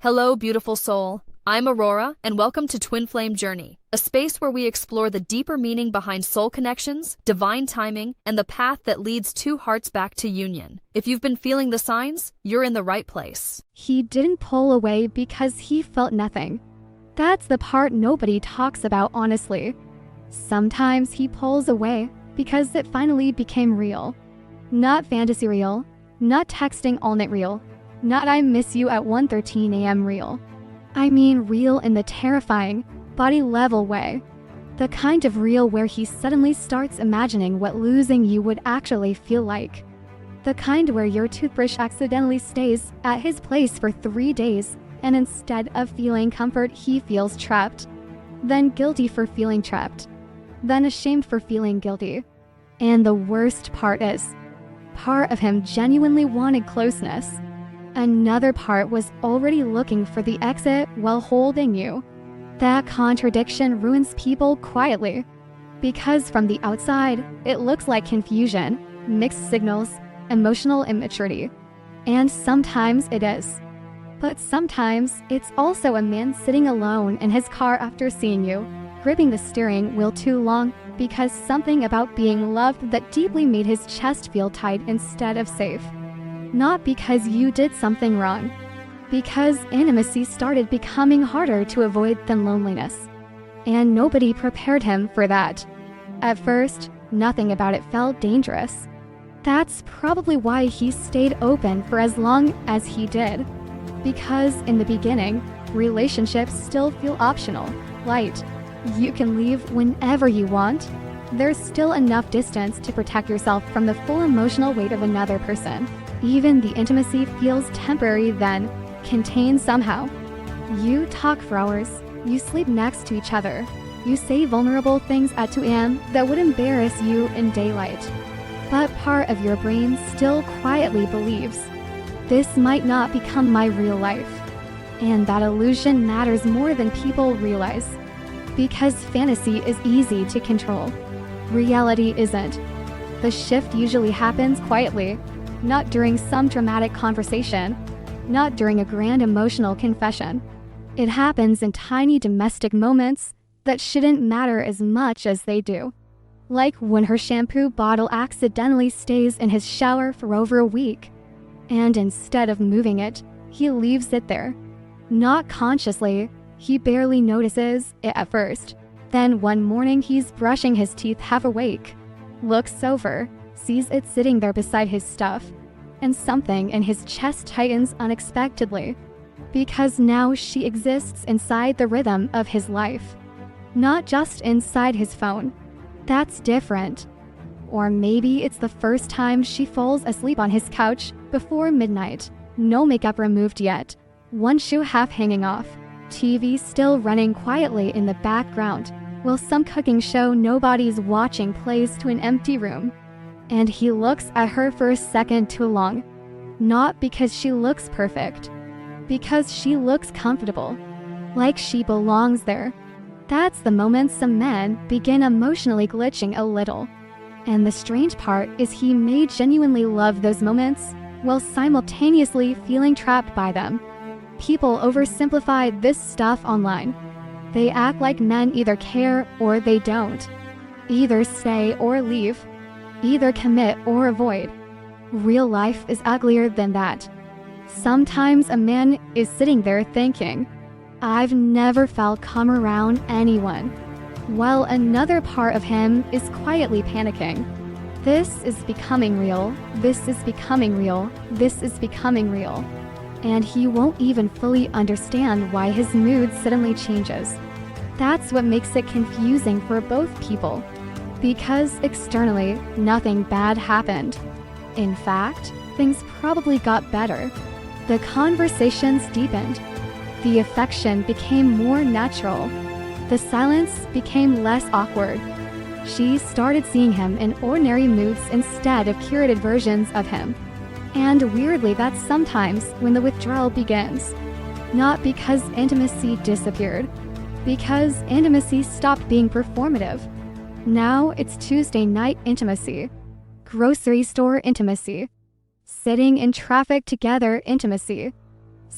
Hello, beautiful soul. I'm Aurora, and welcome to Twin Flame Journey, a space where we explore the deeper meaning behind soul connections, divine timing, and the path that leads two hearts back to union. If you've been feeling the signs, you're in the right place. He didn't pull away because he felt nothing. That's the part nobody talks about honestly. Sometimes he pulls away because it finally became real. Not fantasy real, not texting all night real, not I miss you at 1:13 a.m. real. I mean real in the terrifying, body-level way. The kind of real where he suddenly starts imagining what losing you would actually feel like. The kind where your toothbrush accidentally stays at his place for 3 days, and instead of feeling comfort, he feels trapped. Then guilty for feeling trapped. Then ashamed for feeling guilty. And the worst part is, part of him genuinely wanted closeness. Another part was already looking for the exit while holding you. That contradiction ruins people quietly. Because from the outside, it looks like confusion, mixed signals, emotional immaturity. And sometimes it is. But sometimes it's also a man sitting alone in his car after seeing you, gripping the steering wheel too long because something about being loved that deeply made his chest feel tight instead of safe. Not because you did something wrong. Because intimacy started becoming harder to avoid than loneliness. And nobody prepared him for that. At first, nothing about it felt dangerous. That's probably why he stayed open for as long as he did. Because in the beginning, relationships still feel optional, light. You can leave whenever you want. There's still enough distance to protect yourself from the full emotional weight of another person. Even the intimacy feels temporary then, contained somehow. You talk for hours, you sleep next to each other, you say vulnerable things at 2 a.m. that would embarrass you in daylight. But part of your brain still quietly believes, this might not become my real life. And that illusion matters more than people realize. Because fantasy is easy to control. Reality isn't. The shift usually happens quietly, not during some dramatic conversation, not during a grand emotional confession. It happens in tiny domestic moments that shouldn't matter as much as they do. Like when her shampoo bottle accidentally stays in his shower for over a week, and instead of moving it, he leaves it there. Not consciously, he barely notices it at first. Then one morning he's brushing his teeth half awake, looks over, sees it sitting there beside his stuff, and something in his chest tightens unexpectedly. Because now she exists inside the rhythm of his life, not just inside his phone. That's different. Or maybe it's the first time she falls asleep on his couch before midnight. No makeup removed yet. One shoe half hanging off. TV still running quietly in the background, while some cooking show nobody's watching plays to an empty room. And he looks at her for a second too long. Not because she looks perfect. Because she looks comfortable. Like she belongs there. That's the moment some men begin emotionally glitching a little. And the strange part is he may genuinely love those moments, while simultaneously feeling trapped by them. People oversimplify this stuff online. They act like men either care or they don't. Either stay or leave. Either commit or avoid. Real life is uglier than that. Sometimes a man is sitting there thinking, I've never felt come around anyone. While another part of him is quietly panicking. This is becoming real. This is becoming real. This is becoming real. And he won't even fully understand why his mood suddenly changes. That's what makes it confusing for both people. Because externally, nothing bad happened. In fact, things probably got better. The conversations deepened. The affection became more natural. The silence became less awkward. She started seeing him in ordinary moods instead of curated versions of him. And weirdly, that's sometimes when the withdrawal begins. Not because intimacy disappeared. Because intimacy stopped being performative. Now it's Tuesday night intimacy. Grocery store intimacy. Sitting in traffic together intimacy.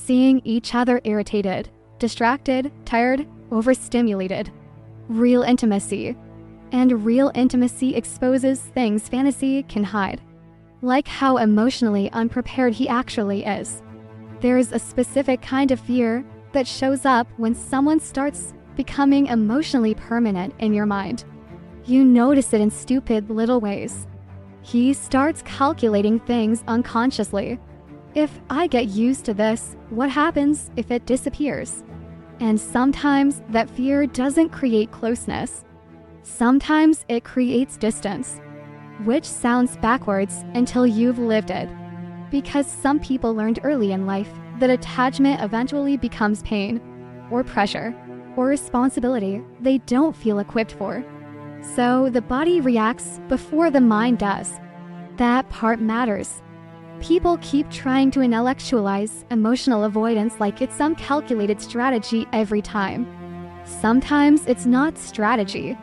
seeing each other irritated, distracted, tired, overstimulated. Real intimacy. And real intimacy exposes things fantasy can hide. Like how emotionally unprepared he actually is. There's a specific kind of fear that shows up when someone starts becoming emotionally permanent in your mind. You notice it in stupid little ways. He starts calculating things unconsciously. If I get used to this, what happens if it disappears? And sometimes that fear doesn't create closeness. Sometimes it creates distance, which sounds backwards until you've lived it. Because some people learned early in life that attachment eventually becomes pain, or pressure, or responsibility they don't feel equipped for. So the body reacts before the mind does. That part matters. People keep trying to intellectualize emotional avoidance like it's some calculated strategy every time. Sometimes it's not strategy.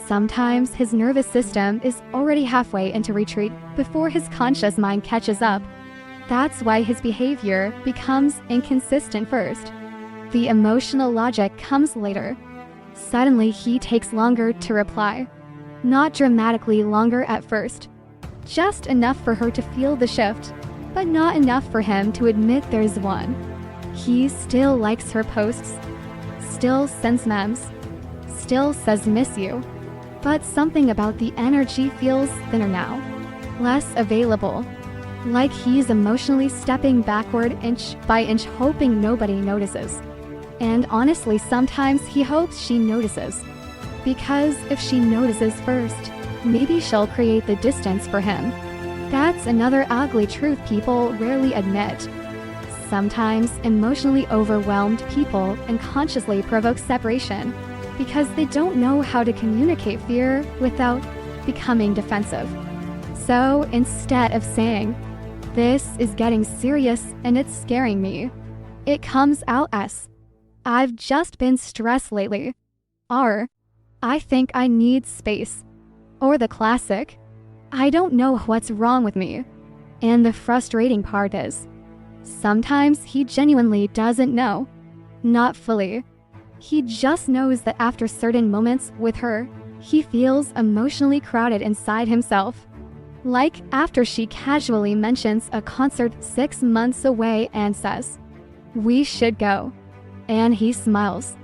Sometimes his nervous system is already halfway into retreat before his conscious mind catches up. That's why his behavior becomes inconsistent first. The emotional logic comes later. Suddenly he takes longer to reply. Not dramatically longer at first. Just enough for her to feel the shift, but not enough for him to admit there's one. He still likes her posts, still sends memes, still says miss you. But something about the energy feels thinner now, less available. Like he's emotionally stepping backward inch by inch, hoping nobody notices. And honestly, sometimes he hopes she notices. Because if she notices first, maybe she'll create the distance for him. That's another ugly truth people rarely admit. Sometimes emotionally overwhelmed people unconsciously provoke separation because they don't know how to communicate fear without becoming defensive. So instead of saying, "This is getting serious and it's scaring me," it comes out as, "I've just been stressed lately," or "I think I need space," or the classic, "I don't know what's wrong with me." And the frustrating part is, sometimes he genuinely doesn't know. Not fully. He just knows that after certain moments with her, he feels emotionally crowded inside himself. Like after she casually mentions a concert 6 months away and says, "We should go." And he smiles.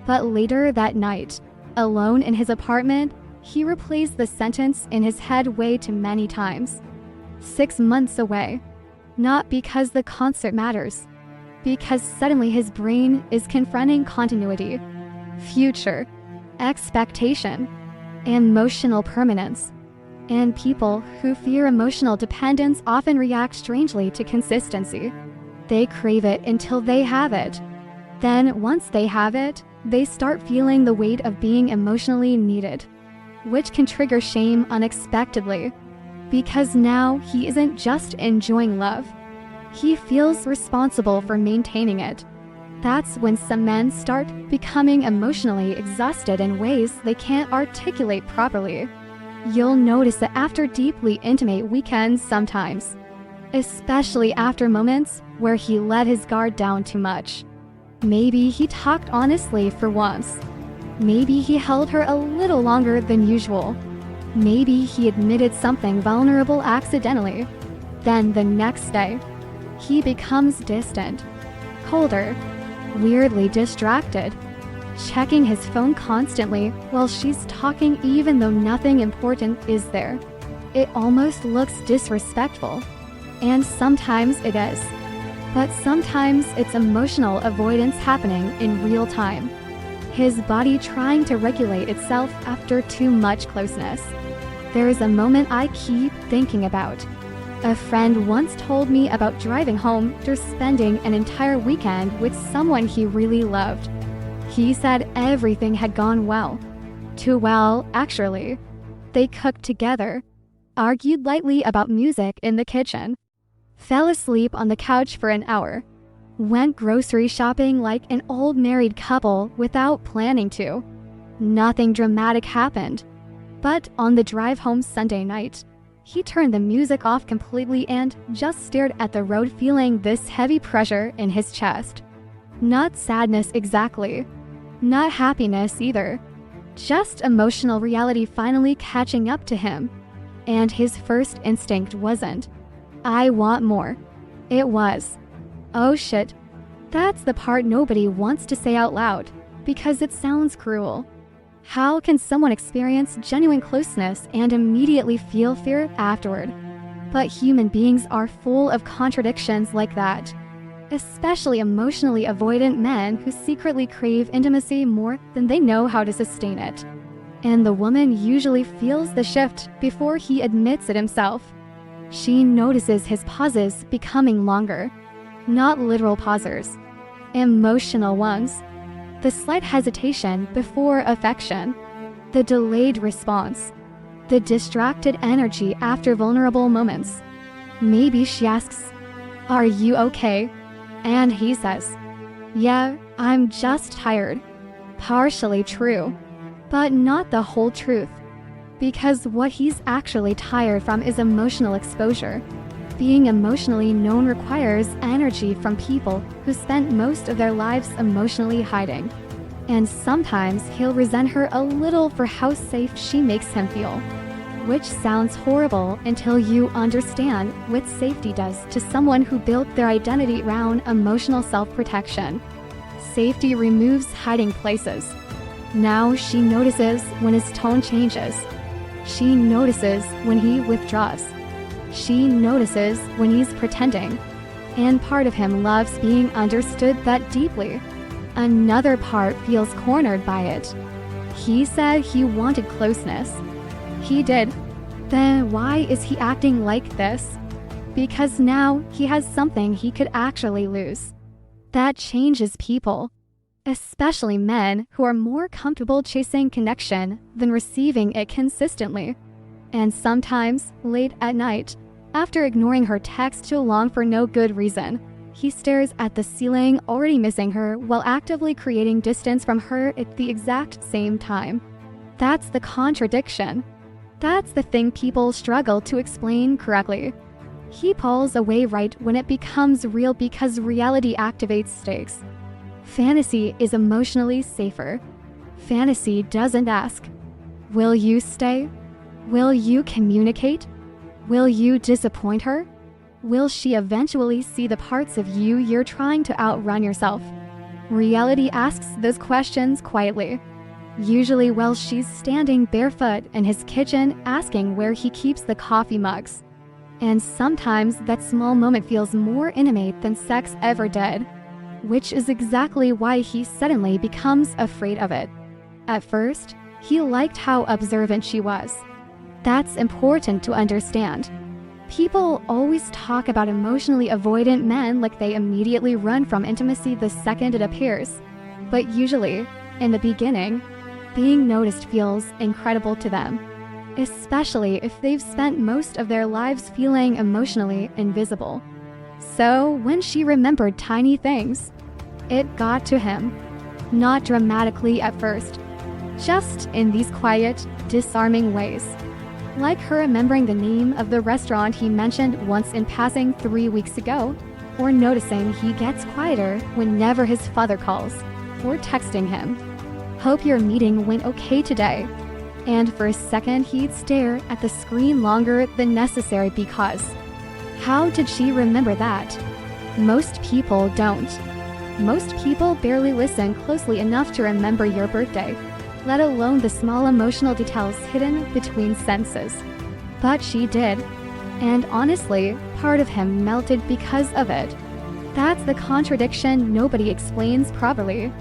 But later that night, alone in his apartment, he replays the sentence in his head way too many times. 6 months away. Not because the concert matters. Because suddenly his brain is confronting continuity, future, expectation, emotional permanence. And people who fear emotional dependence often react strangely to consistency. They crave it until they have it. Then once they have it, they start feeling the weight of being emotionally needed, which can trigger shame unexpectedly. Because now he isn't just enjoying love. He feels responsible for maintaining it. That's when some men start becoming emotionally exhausted in ways they can't articulate properly. You'll notice it after deeply intimate weekends sometimes, especially after moments where he let his guard down too much. Maybe he talked honestly for once. Maybe he held her a little longer than usual. Maybe he admitted something vulnerable accidentally. Then the next day, he becomes distant, colder, weirdly distracted, checking his phone constantly while she's talking even though nothing important is there. It almost looks disrespectful. And sometimes it is. But sometimes it's emotional avoidance happening in real time. His body trying to regulate itself after too much closeness. There is a moment I keep thinking about. A friend once told me about driving home after spending an entire weekend with someone he really loved. He said everything had gone well. Too well, actually. They cooked together, argued lightly about music in the kitchen, fell asleep on the couch for an hour, went grocery shopping like an old married couple without planning to. Nothing dramatic happened. But on the drive home Sunday night, He turned the music off completely and just stared at the road, feeling this heavy pressure in his chest. Not sadness exactly. Not happiness either. Just emotional reality finally catching up to him. And his first instinct wasn't, "I want more." It was, "Oh shit." That's the part nobody wants to say out loud, because it sounds cruel. How can someone experience genuine closeness and immediately feel fear afterward? But human beings are full of contradictions like that. Especially emotionally avoidant men who secretly crave intimacy more than they know how to sustain it. And the woman usually feels the shift before he admits it himself. She notices his pauses becoming longer. Not literal pausers. Emotional ones. The slight hesitation before affection. The delayed response. The distracted energy after vulnerable moments. Maybe she asks, "Are you okay?" And he says, "Yeah, I'm just tired." Partially true, but not the whole truth. Because what he's actually tired from is emotional exposure. Being emotionally known requires energy from people who spent most of their lives emotionally hiding. And sometimes he'll resent her a little for how safe she makes him feel. Which sounds horrible until you understand what safety does to someone who built their identity around emotional self-protection. Safety removes hiding places. Now she notices when his tone changes. She notices when he withdraws. She notices when he's pretending. And part of him loves being understood that deeply. Another part feels cornered by it. He said he wanted closeness. He did. Then why is he acting like this? Because now he has something he could actually lose. That changes people. Especially men who are more comfortable chasing connection than receiving it consistently. And sometimes, late at night, after ignoring her text too long for no good reason, he stares at the ceiling, already missing her, while actively creating distance from her at the exact same time. That's the contradiction. That's the thing people struggle to explain correctly. He pulls away right when it becomes real because reality activates stakes. Fantasy is emotionally safer. Fantasy doesn't ask, "Will you stay? Will you communicate? Will you disappoint her? Will she eventually see the parts of you you're trying to outrun yourself?" Reality asks those questions quietly. Usually while she's standing barefoot in his kitchen asking where he keeps the coffee mugs. And sometimes that small moment feels more intimate than sex ever did. Which is exactly why he suddenly becomes afraid of it. At first, he liked how observant she was. That's important to understand. People always talk about emotionally avoidant men like they immediately run from intimacy the second it appears. But usually, in the beginning, being noticed feels incredible to them. Especially if they've spent most of their lives feeling emotionally invisible. So when she remembered tiny things, it got to him. Not dramatically at first, just in these quiet, disarming ways. Like her remembering the name of the restaurant he mentioned once in passing 3 weeks ago, or noticing he gets quieter whenever his father calls, or texting him, "Hope your meeting went okay today." And for a second he'd stare at the screen longer than necessary because how did she remember that? Most people don't. Most people barely listen closely enough to remember your birthday, let alone the small emotional details hidden between sentences. But she did. And honestly, part of him melted because of it. That's the contradiction nobody explains properly.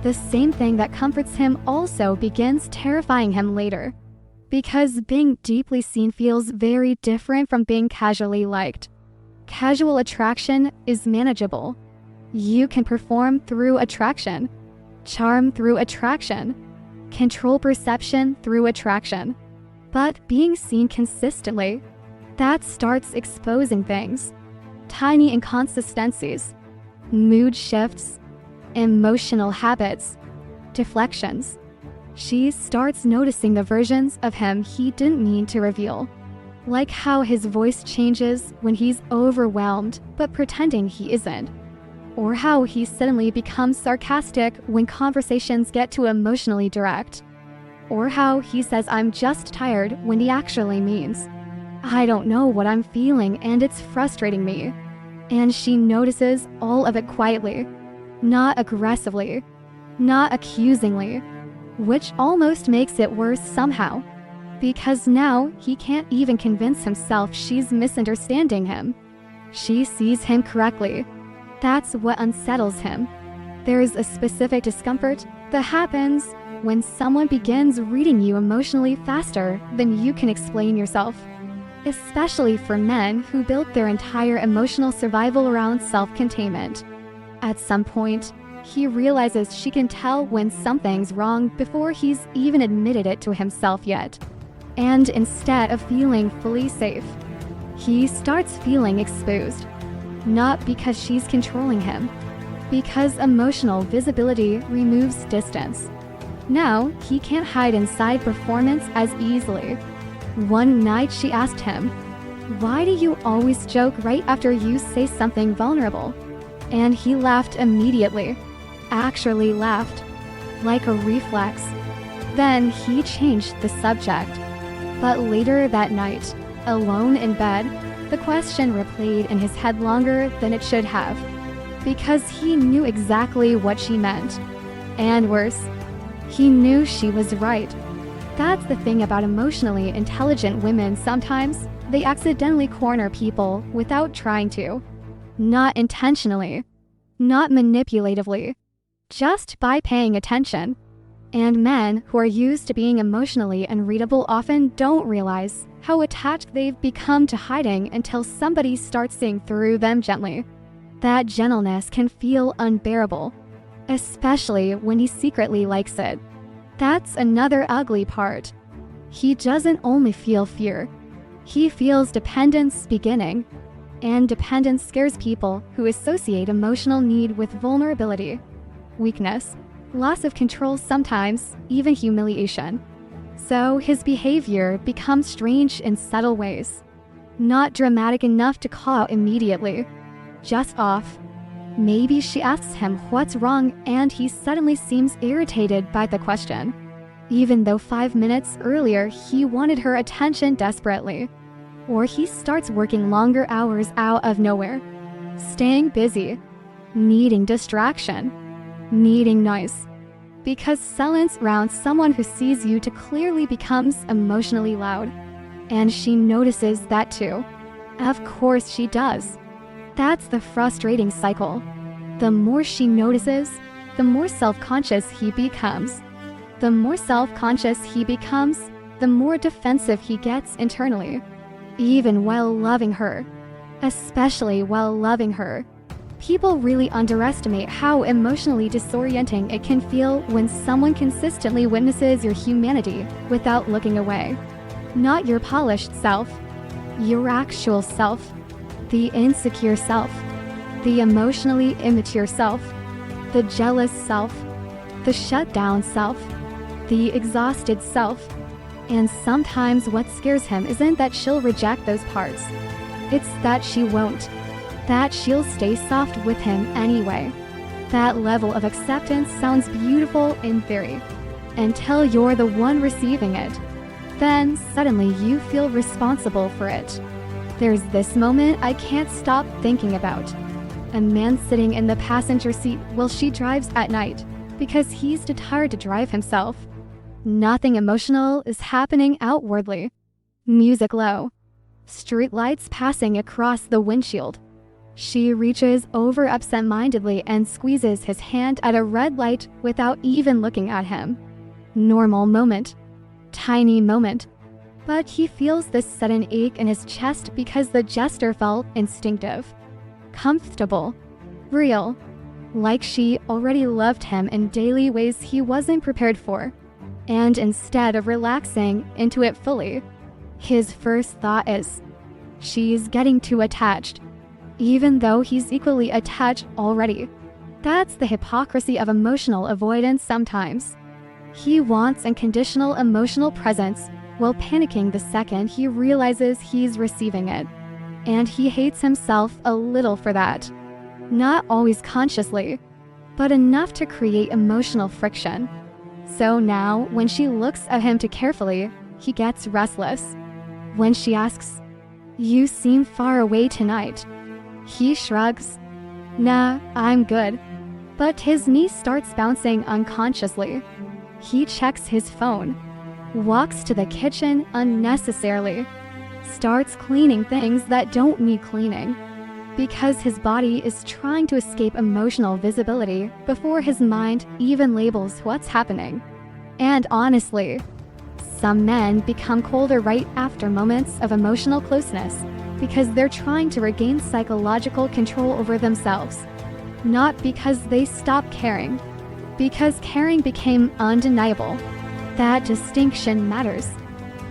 The same thing that comforts him also begins terrifying him later. Because being deeply seen feels very different from being casually liked. Casual attraction is manageable. You can perform through attraction, charm through attraction, control perception through attraction. But being seen consistently, that starts exposing things. Tiny inconsistencies, mood shifts, emotional habits, deflections. She starts noticing the versions of him he didn't mean to reveal. Like how his voice changes when he's overwhelmed, but pretending he isn't. Or how he suddenly becomes sarcastic when conversations get too emotionally direct. Or how he says I'm just tired when he actually means I don't know what I'm feeling and it's frustrating me. And she notices all of it quietly, not aggressively, not accusingly, which almost makes it worse somehow. Because now he can't even convince himself she's misunderstanding him. She sees him correctly. That's what unsettles him. There's a specific discomfort that happens when someone begins reading you emotionally faster than you can explain yourself. Especially for men who built their entire emotional survival around self-containment. At some point, he realizes she can tell when something's wrong before he's even admitted it to himself yet. And instead of feeling fully safe, he starts feeling exposed. Not because she's controlling him, because emotional visibility removes distance. Now, he can't hide inside performance as easily. One night she asked him, "Why do you always joke right after you say something vulnerable?" And he laughed immediately. Actually laughed. Like a reflex. Then he changed the subject. But later that night, alone in bed, the question replayed in his head longer than it should have. Because he knew exactly what she meant. And worse, he knew she was right. That's the thing about emotionally intelligent women sometimes. They accidentally corner people without trying to. Not intentionally. Not manipulatively. Just by paying attention. And men who are used to being emotionally unreadable often don't realize how attached they've become to hiding until somebody starts seeing through them gently. That gentleness can feel unbearable, especially when he secretly likes it. That's another ugly part. He doesn't only feel fear. He feels dependence beginning. And dependence scares people who associate emotional need with vulnerability, weakness, loss of control, sometimes even humiliation. So his behavior becomes strange in subtle ways. Not dramatic enough to call out immediately. Just off. Maybe she asks him what's wrong and he suddenly seems irritated by the question. Even though 5 minutes earlier he wanted her attention desperately. Or he starts working longer hours out of nowhere. Staying busy. Needing distraction. Needing noise. Because silence around someone who sees you too clearly becomes emotionally loud. And she notices that too. Of course she does. That's the frustrating cycle. The more she notices, the more self-conscious he becomes. The more self-conscious he becomes, the more defensive he gets internally. Even while loving her. Especially while loving her. People really underestimate how emotionally disorienting it can feel when someone consistently witnesses your humanity without looking away. Not your polished self. Your actual self. The insecure self. The emotionally immature self. The jealous self. The shutdown self. The exhausted self. And sometimes what scares him isn't that she'll reject those parts. It's that she won't. That she'll stay soft with him anyway. That level of acceptance sounds beautiful in theory, until you're the one receiving it. Then suddenly you feel responsible for it. There's this moment I can't stop thinking about. A man sitting in the passenger seat while she drives at night, because he's too tired to drive himself. Nothing emotional is happening outwardly. Music low. Street lights passing across the windshield. She reaches over absent-mindedly and squeezes his hand at a red light without even looking at him. Normal moment. Tiny moment. But he feels this sudden ache in his chest because the gesture felt instinctive. Comfortable. Real. Like she already loved him in daily ways he wasn't prepared for. And instead of relaxing into it fully, his first thought is, she's getting too attached. Even though he's equally attached already. That's the hypocrisy of emotional avoidance sometimes. He wants unconditional emotional presence, while panicking the second he realizes he's receiving it. And he hates himself a little for that. Not always consciously, but enough to create emotional friction. So now, when she looks at him too carefully, he gets restless. When she asks, "You seem far away tonight," he shrugs. "Nah, I'm good." But his knee starts bouncing unconsciously. He checks his phone, walks to the kitchen unnecessarily, starts cleaning things that don't need cleaning, because his body is trying to escape emotional visibility before his mind even labels what's happening. And honestly, some men become colder right after moments of emotional closeness because they're trying to regain psychological control over themselves. Not because they stopped caring, because caring became undeniable. That distinction matters.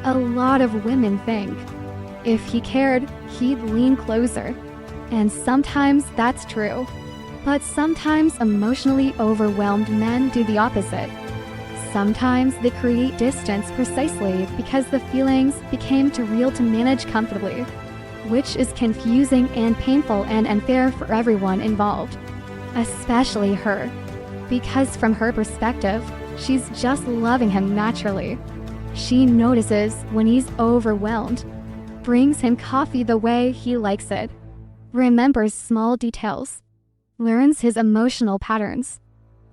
A lot of women think, if he cared, he'd lean closer. And sometimes that's true. But sometimes emotionally overwhelmed men do the opposite. Sometimes they create distance precisely because the feelings became too real to manage comfortably, which is confusing and painful and unfair for everyone involved. Especially her, because from her perspective, she's just loving him naturally. She notices when he's overwhelmed, brings him coffee the way he likes it, remembers small details, learns his emotional patterns.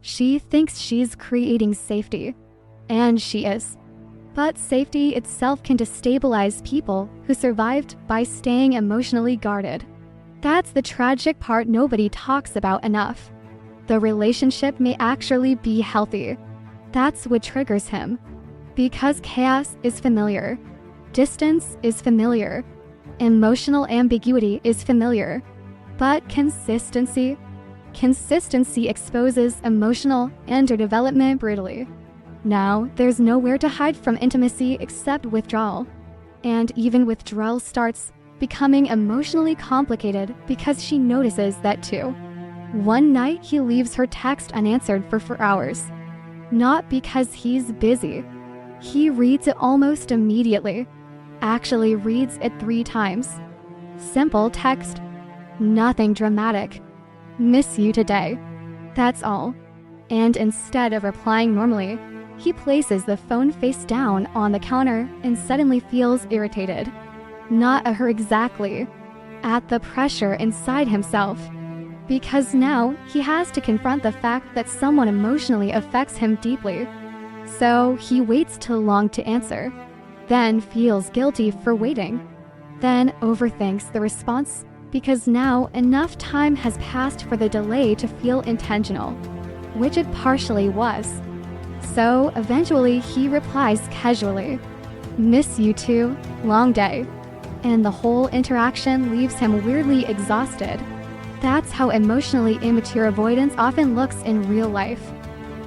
She thinks she's creating safety, and she is. But safety itself can destabilize people who survived by staying emotionally guarded. That's the tragic part nobody talks about enough. The relationship may actually be healthy. That's what triggers him. Because chaos is familiar. Distance is familiar. Emotional ambiguity is familiar. But consistency exposes emotional underdevelopment brutally. Now, there's nowhere to hide from intimacy except withdrawal. And even withdrawal starts becoming emotionally complicated because she notices that too. One night, he leaves her text unanswered for 4 hours. Not because he's busy. He reads it almost immediately. Actually reads it 3 times. Simple text. Nothing dramatic. "Miss you today." That's all. And instead of replying normally, he places the phone face down on the counter and suddenly feels irritated. Not at her exactly, at the pressure inside himself. Because now he has to confront the fact that someone emotionally affects him deeply. So he waits too long to answer, then feels guilty for waiting, then overthinks the response because now enough time has passed for the delay to feel intentional, which it partially was. So eventually he replies casually, "Miss you too, long day." And the whole interaction leaves him weirdly exhausted. That's how emotionally immature avoidance often looks in real life.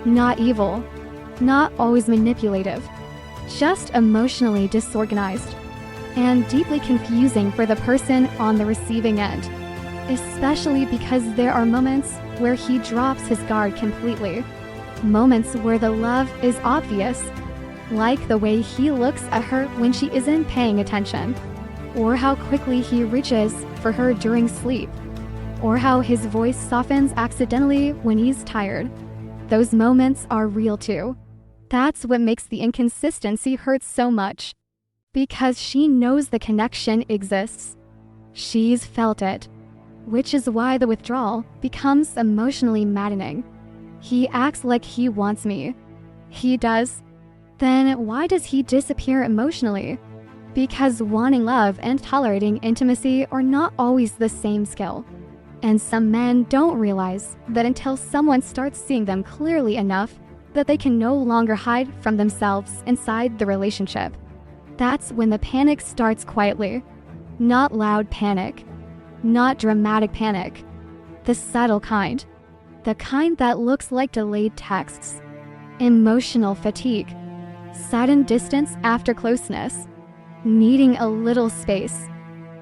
Not evil, not always manipulative, just emotionally disorganized, and deeply confusing for the person on the receiving end, especially because there are moments where he drops his guard completely, moments where the love is obvious, like the way he looks at her when she isn't paying attention, or how quickly he reaches for her during sleep, or how his voice softens accidentally when he's tired. Those moments are real too. That's what makes the inconsistency hurt so much. Because she knows the connection exists. She's felt it. Which is why the withdrawal becomes emotionally maddening. He acts like he wants me. He does. Then why does he disappear emotionally? Because wanting love and tolerating intimacy are not always the same skill. And some men don't realize that until someone starts seeing them clearly enough that they can no longer hide from themselves inside the relationship. That's when the panic starts quietly. Not loud panic. Not dramatic panic. The subtle kind. The kind that looks like delayed texts. Emotional fatigue. Sudden distance after closeness. Needing a little space.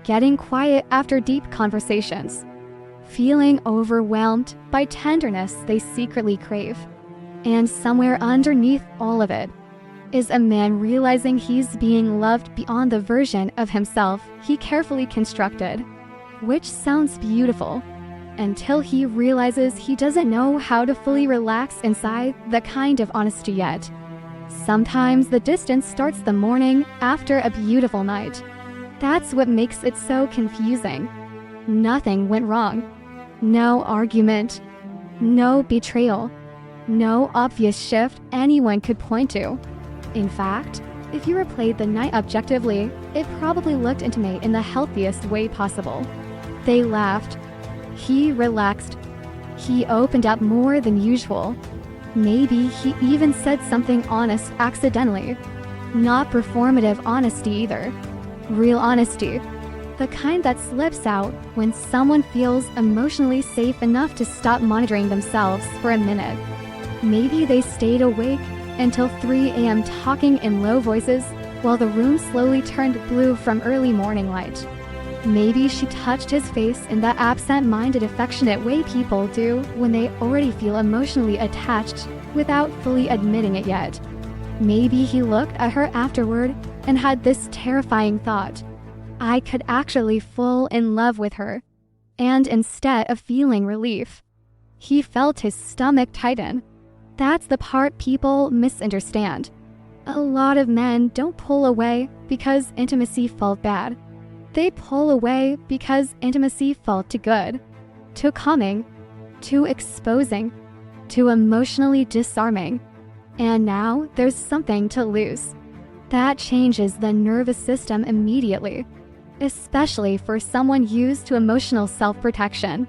Getting quiet after deep conversations. Feeling overwhelmed by tenderness they secretly crave. And somewhere underneath all of it is a man realizing he's being loved beyond the version of himself he carefully constructed. Which sounds beautiful, until he realizes he doesn't know how to fully relax inside the kind of honesty yet. Sometimes the distance starts the morning after a beautiful night. That's what makes it so confusing. Nothing went wrong. No argument. No betrayal. No obvious shift anyone could point to. In fact, if you replayed the night objectively, it probably looked intimate in the healthiest way possible. They laughed. He relaxed. He opened up more than usual. Maybe he even said something honest accidentally. Not performative honesty either. Real honesty. The kind that slips out when someone feels emotionally safe enough to stop monitoring themselves for a minute. Maybe they stayed awake until 3 a.m. talking in low voices while the room slowly turned blue from early morning light. Maybe she touched his face in that absent-minded, affectionate way people do when they already feel emotionally attached without fully admitting it yet. Maybe he looked at her afterward and had this terrifying thought: I could actually fall in love with her. And instead of feeling relief, he felt his stomach tighten. That's the part people misunderstand. A lot of men don't pull away because intimacy felt bad. They pull away because intimacy felt too good, too calming, too exposing, too emotionally disarming. And now there's something to lose. That changes the nervous system immediately, especially for someone used to emotional self-protection.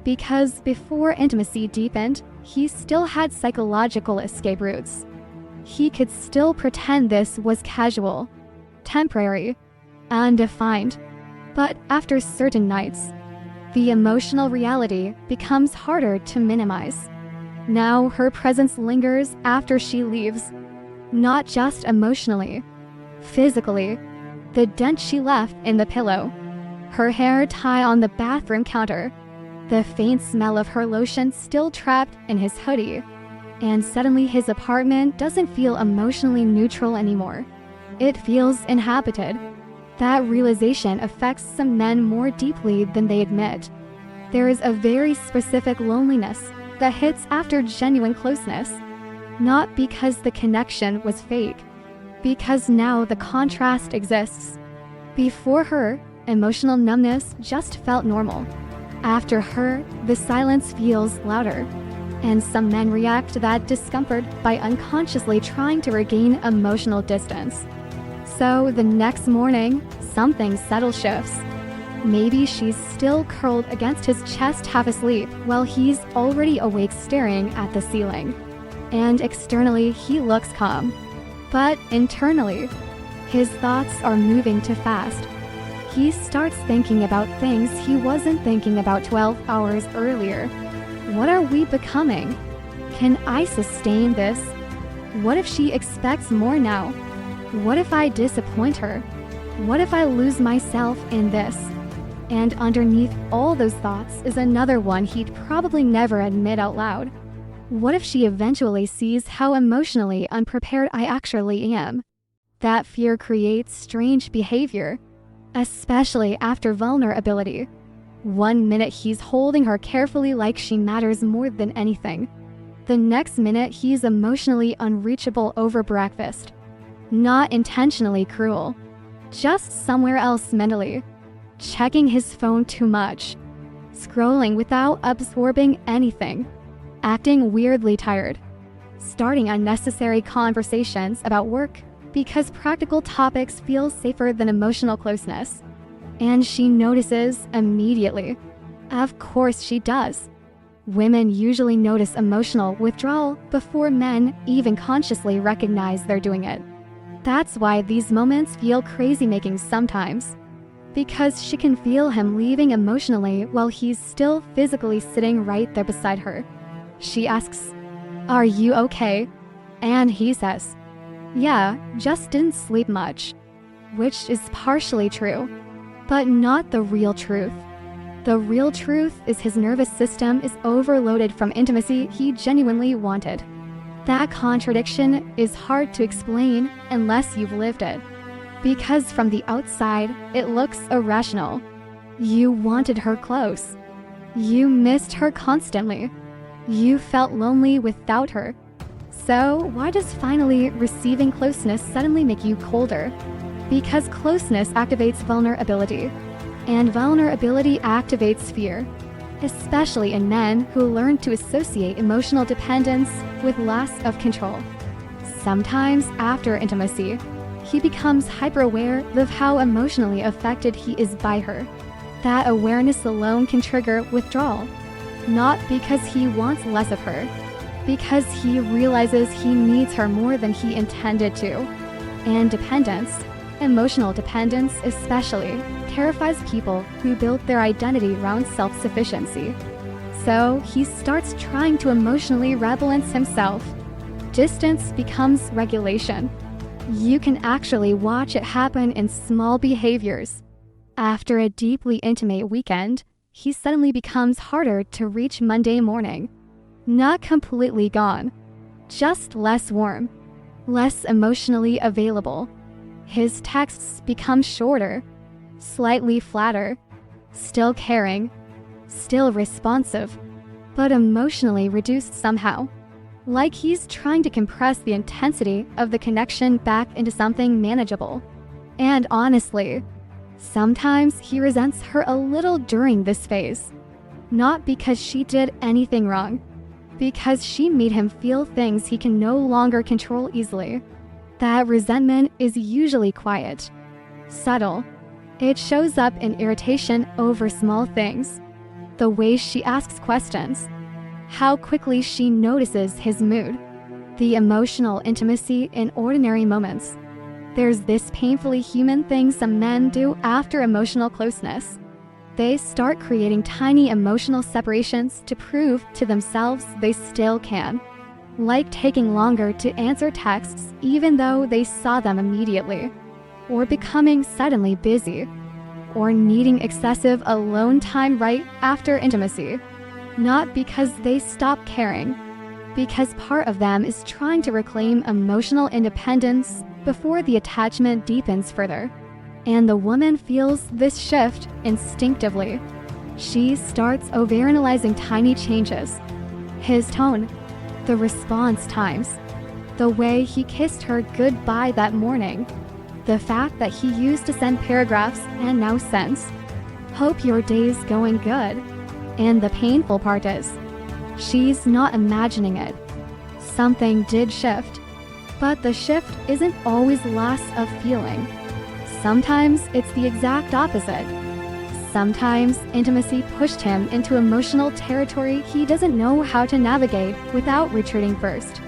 Because before intimacy deepened, he still had psychological escape routes. He could still pretend this was casual, temporary, undefined. But after certain nights, the emotional reality becomes harder to minimize. Now her presence lingers after she leaves, not just emotionally, physically. The dent she left in the pillow, her hair tie on the bathroom counter, the faint smell of her lotion still trapped in his hoodie, and suddenly his apartment doesn't feel emotionally neutral anymore. It feels inhabited. That realization affects some men more deeply than they admit. There is a very specific loneliness that hits after genuine closeness, not because the connection was fake, because now the contrast exists. Before her, emotional numbness just felt normal. After her, the silence feels louder, and some men react to that discomfort by unconsciously trying to regain emotional distance. So the next morning, something subtle shifts. Maybe she's still curled against his chest half asleep while he's already awake staring at the ceiling. And externally, he looks calm. But internally, his thoughts are moving too fast. He starts thinking about things he wasn't thinking about 12 hours earlier. What are we becoming? Can I sustain this? What if she expects more now? What if I disappoint her? What if I lose myself in this? And underneath all those thoughts is another one he'd probably never admit out loud. What if she eventually sees how emotionally unprepared I actually am? That fear creates strange behavior, especially after vulnerability. 1 minute he's holding her carefully like she matters more than anything. The next minute he's emotionally unreachable over breakfast. Not intentionally cruel, just somewhere else mentally. Checking his phone too much, scrolling without absorbing anything, acting weirdly tired, starting unnecessary conversations about work because practical topics feel safer than emotional closeness. And she notices immediately. Of course she does. Women usually notice emotional withdrawal before men even consciously recognize they're doing it. That's why these moments feel crazy-making sometimes. Because she can feel him leaving emotionally while he's still physically sitting right there beside her. She asks, "Are you okay?" And he says, "Yeah, just didn't sleep much." Which is partially true, but not the real truth. The real truth is his nervous system is overloaded from intimacy he genuinely wanted. That contradiction is hard to explain unless you've lived it. Because from the outside, it looks irrational. You wanted her close. You missed her constantly. You felt lonely without her. So why does finally receiving closeness suddenly make you colder? Because closeness activates vulnerability, and vulnerability activates fear, especially in men who learn to associate emotional dependence with loss of control. Sometimes after intimacy, he becomes hyper-aware of how emotionally affected he is by her. That awareness alone can trigger withdrawal, not because he wants less of her, because he realizes he needs her more than he intended to. And dependence, emotional dependence especially, terrifies people who built their identity around self-sufficiency. So he starts trying to emotionally rebalance himself. Distance becomes regulation. You can actually watch it happen in small behaviors. After a deeply intimate weekend, he suddenly becomes harder to reach Monday morning. Not completely gone, just less warm, less emotionally available. His texts become shorter, slightly flatter, still caring, still responsive, but emotionally reduced somehow. Like he's trying to compress the intensity of the connection back into something manageable. And honestly, sometimes he resents her a little during this phase. Not because she did anything wrong, because she made him feel things he can no longer control easily. That resentment is usually quiet, subtle. It shows up in irritation over small things. The way she asks questions, how quickly she notices his mood, the emotional intimacy in ordinary moments. There's this painfully human thing some men do after emotional closeness. They start creating tiny emotional separations to prove to themselves they still can. Like taking longer to answer texts even though they saw them immediately, or becoming suddenly busy, or needing excessive alone time right after intimacy. Not because they stop caring, because part of them is trying to reclaim emotional independence before the attachment deepens further. And the woman feels this shift instinctively. She starts overanalyzing tiny changes. His tone, the response times, the way he kissed her goodbye that morning, the fact that he used to send paragraphs and now sends, "Hope your day's going good." And the painful part is, she's not imagining it. Something did shift, but the shift isn't always loss of feeling. Sometimes it's the exact opposite. Sometimes intimacy pushed him into emotional territory he doesn't know how to navigate without retreating first.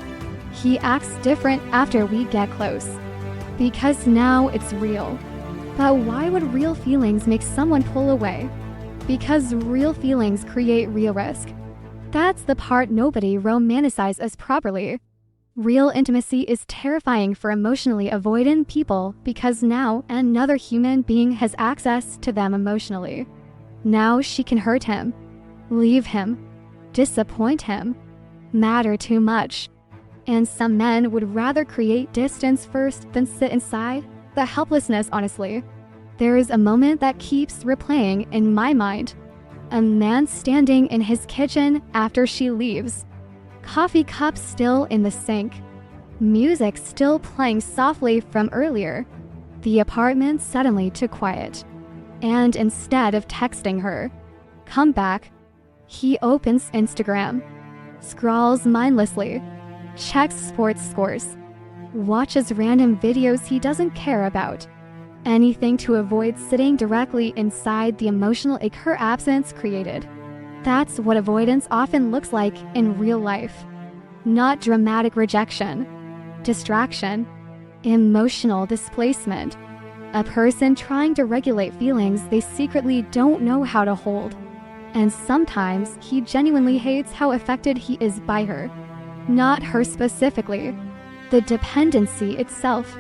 He acts different after we get close, because now it's real. But why would real feelings make someone pull away? Because real feelings create real risk. That's the part nobody romanticizes properly. Real intimacy is terrifying for emotionally avoidant people because now another human being has access to them emotionally. Now she can hurt him, leave him, disappoint him, matter too much. And some men would rather create distance first than sit inside the helplessness, honestly. There is a moment that keeps replaying in my mind. A man standing in his kitchen after she leaves. Coffee cup still in the sink. Music still playing softly from earlier. The apartment suddenly took quiet. And instead of texting her, "Come back," he opens Instagram, scrolls mindlessly, checks sports scores, watches random videos he doesn't care about. Anything to avoid sitting directly inside the emotional ache her absence created. That's what avoidance often looks like in real life. Not dramatic rejection, distraction, emotional displacement. A person trying to regulate feelings they secretly don't know how to hold. And sometimes he genuinely hates how affected he is by her. Not her specifically, the dependency itself.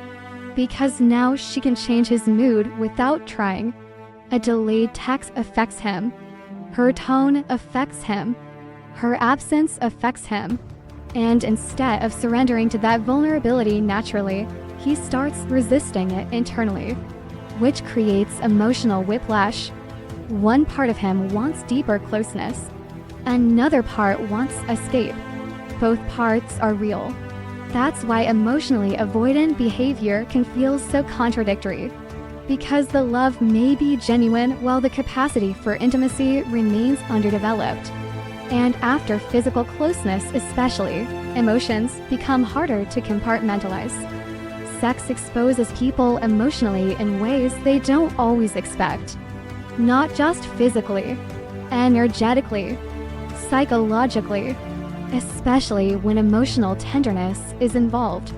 Because now she can change his mood without trying. A delayed text affects him. Her tone affects him. Her absence affects him. And instead of surrendering to that vulnerability naturally, he starts resisting it internally, which creates emotional whiplash. One part of him wants deeper closeness. Another part wants escape. Both parts are real. That's why emotionally avoidant behavior can feel so contradictory. Because the love may be genuine while the capacity for intimacy remains underdeveloped. And after physical closeness especially, emotions become harder to compartmentalize. Sex exposes people emotionally in ways they don't always expect. Not just physically, energetically, psychologically, especially when emotional tenderness is involved.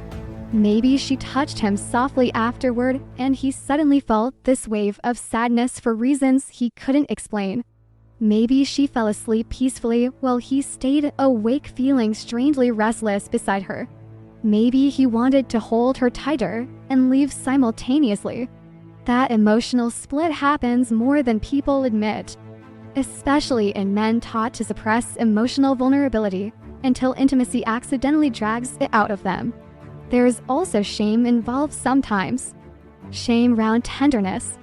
Maybe she touched him softly afterward and he suddenly felt this wave of sadness for reasons he couldn't explain. Maybe she fell asleep peacefully while he stayed awake feeling strangely restless beside her. Maybe he wanted to hold her tighter and leave simultaneously. That emotional split happens more than people admit, especially in men taught to suppress emotional vulnerability until intimacy accidentally drags it out of them. There's also shame involved sometimes. Shame round tenderness.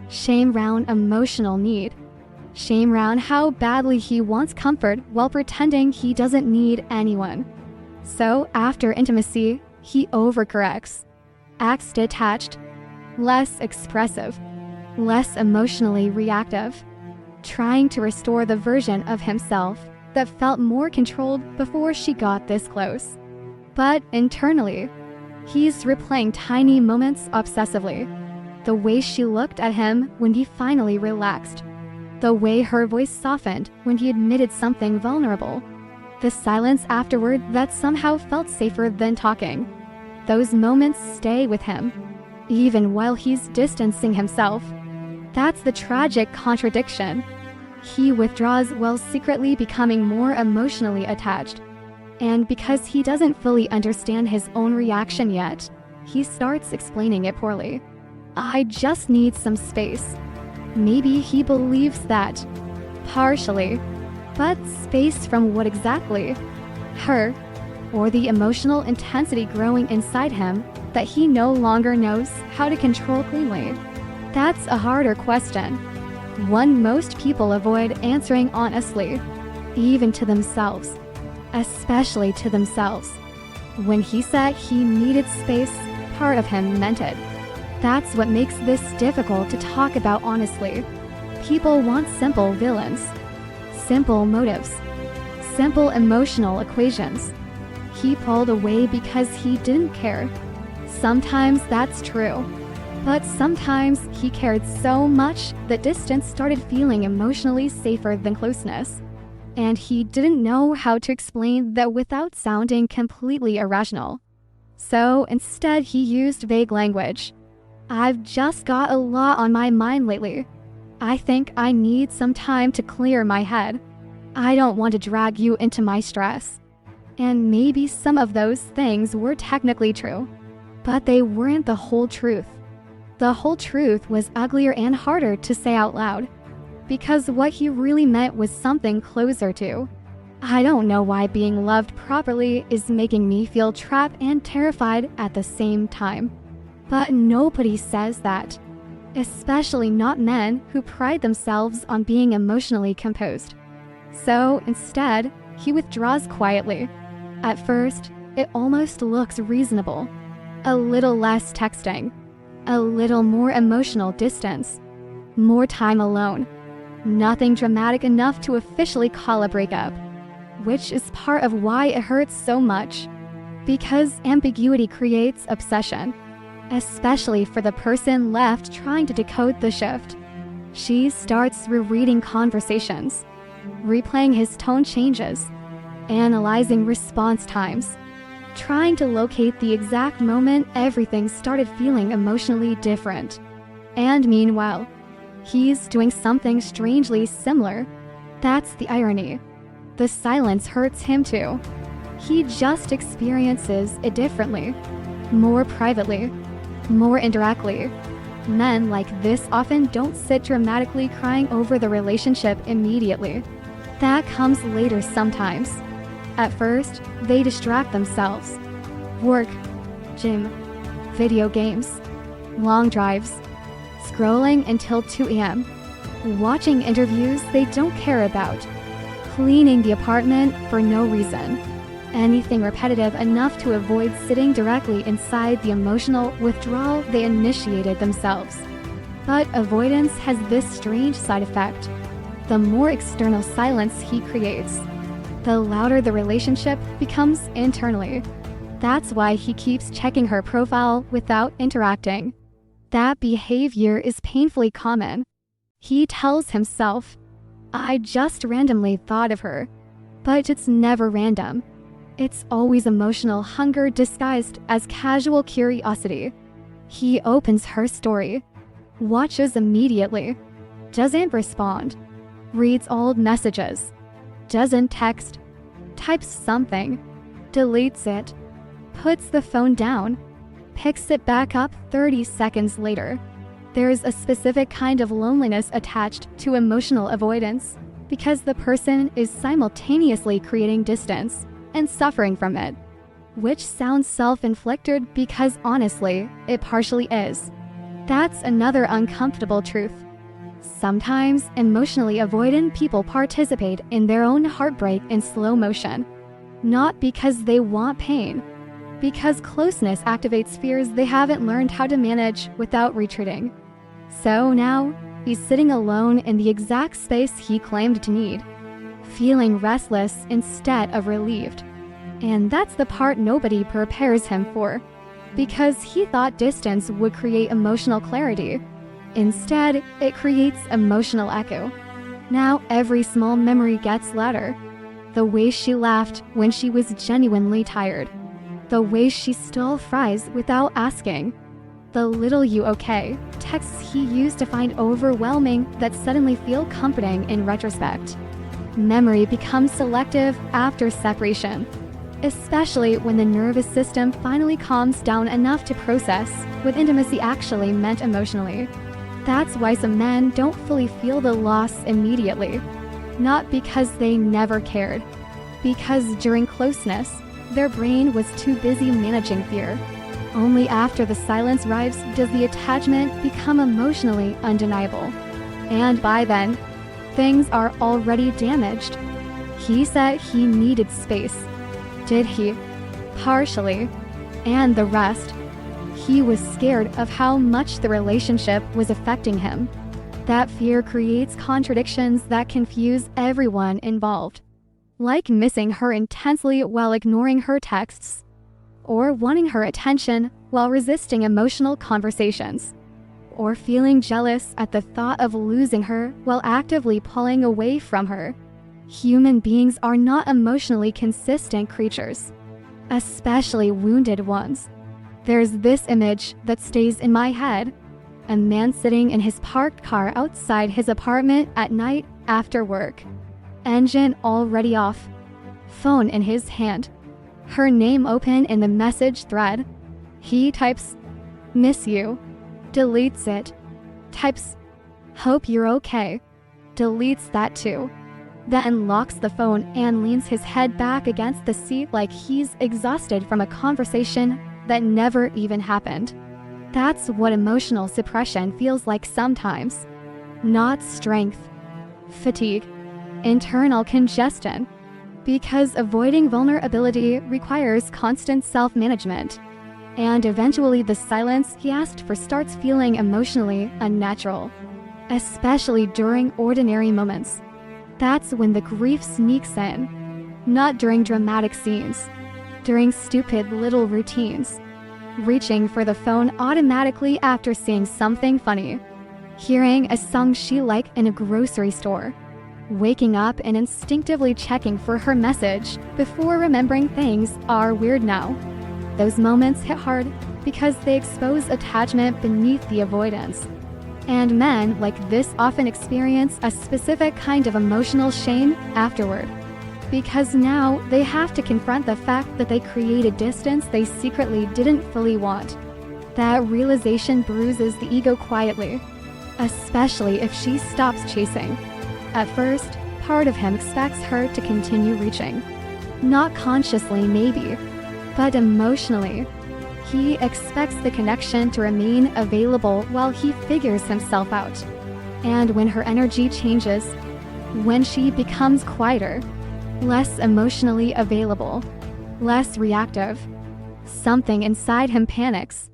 Shame round emotional need. Shame round how badly he wants comfort while pretending he doesn't need anyone. So after intimacy, he overcorrects, acts detached, less expressive, less emotionally reactive, trying to restore the version of himself that felt more controlled before she got this close. But internally, he's replaying tiny moments obsessively. The way she looked at him when he finally relaxed. The way her voice softened when he admitted something vulnerable. The silence afterward that somehow felt safer than talking. Those moments stay with him, even while he's distancing himself. That's the tragic contradiction. He withdraws while secretly becoming more emotionally attached. And because he doesn't fully understand his own reaction yet, he starts explaining it poorly. I just need some space. Maybe he believes that. Partially. But space from what exactly? Her, or the emotional intensity growing inside him that he no longer knows how to control cleanly? That's a harder question. One most people avoid answering honestly, even to themselves. Especially to themselves. When he said he needed space, part of him meant it. That's what makes this difficult to talk about honestly. People want simple villains, simple motives, simple emotional equations. He pulled away because he didn't care. Sometimes that's true. But sometimes he cared so much that distance started feeling emotionally safer than closeness. And he didn't know how to explain that without sounding completely irrational. So instead he used vague language. I've just got a lot on my mind lately. I think I need some time to clear my head. I don't want to drag you into my stress. And maybe some of those things were technically true, but they weren't the whole truth. The whole truth was uglier and harder to say out loud, because what he really meant was something closer to. I don't know why being loved properly is making me feel trapped and terrified at the same time. But nobody says that, especially not men who pride themselves on being emotionally composed. So instead, he withdraws quietly. At first, it almost looks reasonable. A little less texting, a little more emotional distance, more time alone. Nothing dramatic enough to officially call a breakup, which is part of why it hurts so much. Because ambiguity creates obsession, especially for the person left trying to decode the shift. She starts rereading conversations, replaying his tone changes, analyzing response times, trying to locate the exact moment everything started feeling emotionally different. And meanwhile, he's doing something strangely similar. That's the irony. The silence hurts him too. He just experiences it differently, more privately, more indirectly. Men like this often don't sit dramatically crying over the relationship immediately. That comes later sometimes. At first, they distract themselves. Work, gym, video games, long drives, scrolling until 2 a.m., watching interviews they don't care about, cleaning the apartment for no reason. Anything repetitive enough to avoid sitting directly inside the emotional withdrawal they initiated themselves. But avoidance has this strange side effect. The more external silence he creates, the louder the relationship becomes internally. That's why he keeps checking her profile without interacting. That behavior is painfully common. He tells himself, "I just randomly thought of her." But it's never random. It's always emotional hunger disguised as casual curiosity. He opens her story, watches immediately, doesn't respond, reads old messages, doesn't text, types something, deletes it, puts the phone down, picks it back up 30 seconds later. There's a specific kind of loneliness attached to emotional avoidance because the person is simultaneously creating distance and suffering from it, which sounds self-inflicted because honestly, it partially is. That's another uncomfortable truth. Sometimes, emotionally avoidant people participate in their own heartbreak in slow motion, not because they want pain, because closeness activates fears they haven't learned how to manage without retreating. So now, he's sitting alone in the exact space he claimed to need, feeling restless instead of relieved. And that's the part nobody prepares him for, because he thought distance would create emotional clarity. Instead, it creates emotional echo. Now every small memory gets louder. The way she laughed when she was genuinely tired. The way she stole fries without asking. The little "you okay" texts he used to find overwhelming that suddenly feel comforting in retrospect. Memory becomes selective after separation, especially when the nervous system finally calms down enough to process what intimacy actually meant emotionally. That's why some men don't fully feel the loss immediately. Not because they never cared, because during closeness, their brain was too busy managing fear. Only after the silence arrives does the attachment become emotionally undeniable. And by then, things are already damaged. He said he needed space. Did he? Partially. And the rest. He was scared of how much the relationship was affecting him. That fear creates contradictions that confuse everyone involved. Like missing her intensely while ignoring her texts, or wanting her attention while resisting emotional conversations, or feeling jealous at the thought of losing her while actively pulling away from her. Human beings are not emotionally consistent creatures, especially wounded ones. There's this image that stays in my head. A man sitting in his parked car outside his apartment at night after work. Engine already off. Phone in his hand. Her name open in the message thread. He types, "Miss you." Deletes it. Types, "Hope you're okay." Deletes that too. Then locks the phone and leans his head back against the seat like he's exhausted from a conversation that never even happened. That's what emotional suppression feels like sometimes. Not strength. Fatigue. Internal congestion. Because avoiding vulnerability requires constant self-management. And eventually the silence he asked for starts feeling emotionally unnatural. Especially during ordinary moments. That's when the grief sneaks in. Not during dramatic scenes. During stupid little routines. Reaching for the phone automatically after seeing something funny. Hearing a song she liked in a grocery store. Waking up and instinctively checking for her message before remembering things are weird now. Those moments hit hard because they expose attachment beneath the avoidance. And men like this often experience a specific kind of emotional shame afterward. Because now they have to confront the fact that they created distance they secretly didn't fully want. That realization bruises the ego quietly, especially if she stops chasing. At first, part of him expects her to continue reaching. Not consciously, maybe, but emotionally. He expects the connection to remain available while he figures himself out. And when her energy changes, when she becomes quieter, less emotionally available, less reactive, something inside him panics.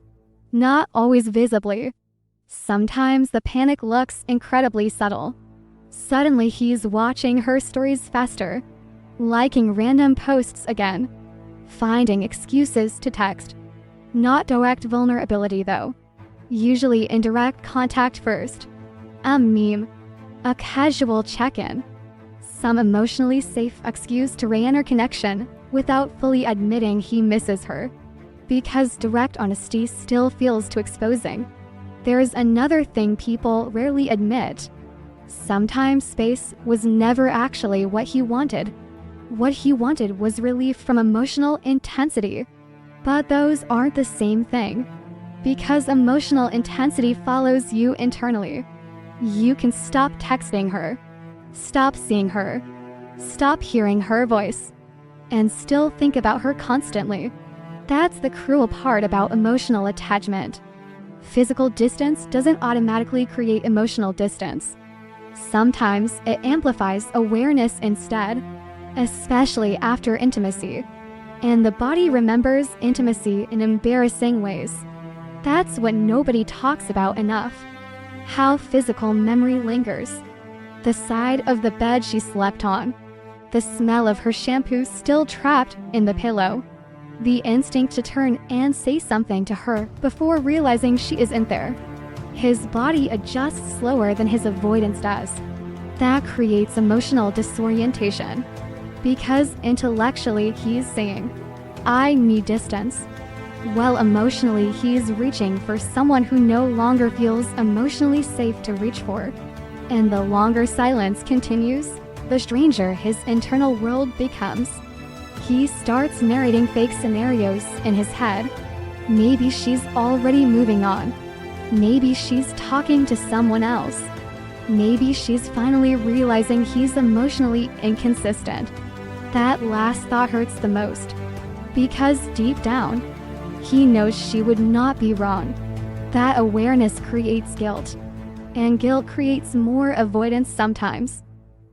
Not always visibly. Sometimes the panic looks incredibly subtle. Suddenly he's watching her stories faster, liking random posts again, finding excuses to text. Not direct vulnerability though. Usually indirect contact first. A meme, a casual check-in, some emotionally safe excuse to re-enter connection without fully admitting he misses her. Because direct honesty still feels too exposing. There's another thing people rarely admit. Sometimes space was never actually what he wanted. What he wanted was relief from emotional intensity. But those aren't the same thing. Because emotional intensity follows you internally. You can stop texting her, stop seeing her, stop hearing her voice, and still think about her constantly. That's the cruel part about emotional attachment. Physical distance doesn't automatically create emotional distance. Sometimes it amplifies awareness instead, especially after intimacy. And the body remembers intimacy in embarrassing ways. That's what nobody talks about enough. How physical memory lingers. The side of the bed she slept on. The smell of her shampoo still trapped in the pillow. The instinct to turn and say something to her before realizing she isn't there. His body adjusts slower than his avoidance does. That creates emotional disorientation. Because intellectually he's saying, I need distance. While emotionally he's reaching for someone who no longer feels emotionally safe to reach for. And the longer silence continues, the stranger his internal world becomes. He starts narrating fake scenarios in his head. Maybe she's already moving on. Maybe she's talking to someone else. Maybe she's finally realizing he's emotionally inconsistent. That last thought hurts the most. Because deep down, he knows she would not be wrong. That awareness creates guilt. And guilt creates more avoidance sometimes.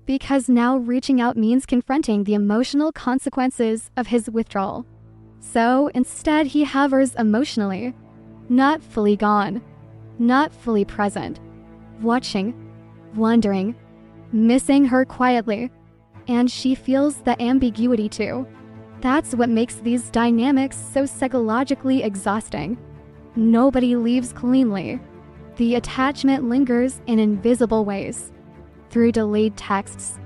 Because now reaching out means confronting the emotional consequences of his withdrawal. So instead he hovers emotionally. Not fully gone. Not fully present. Watching. Wondering. Missing her quietly. And she feels the ambiguity too. That's what makes these dynamics so psychologically exhausting. Nobody leaves cleanly. The attachment lingers in invisible ways. Through delayed texts,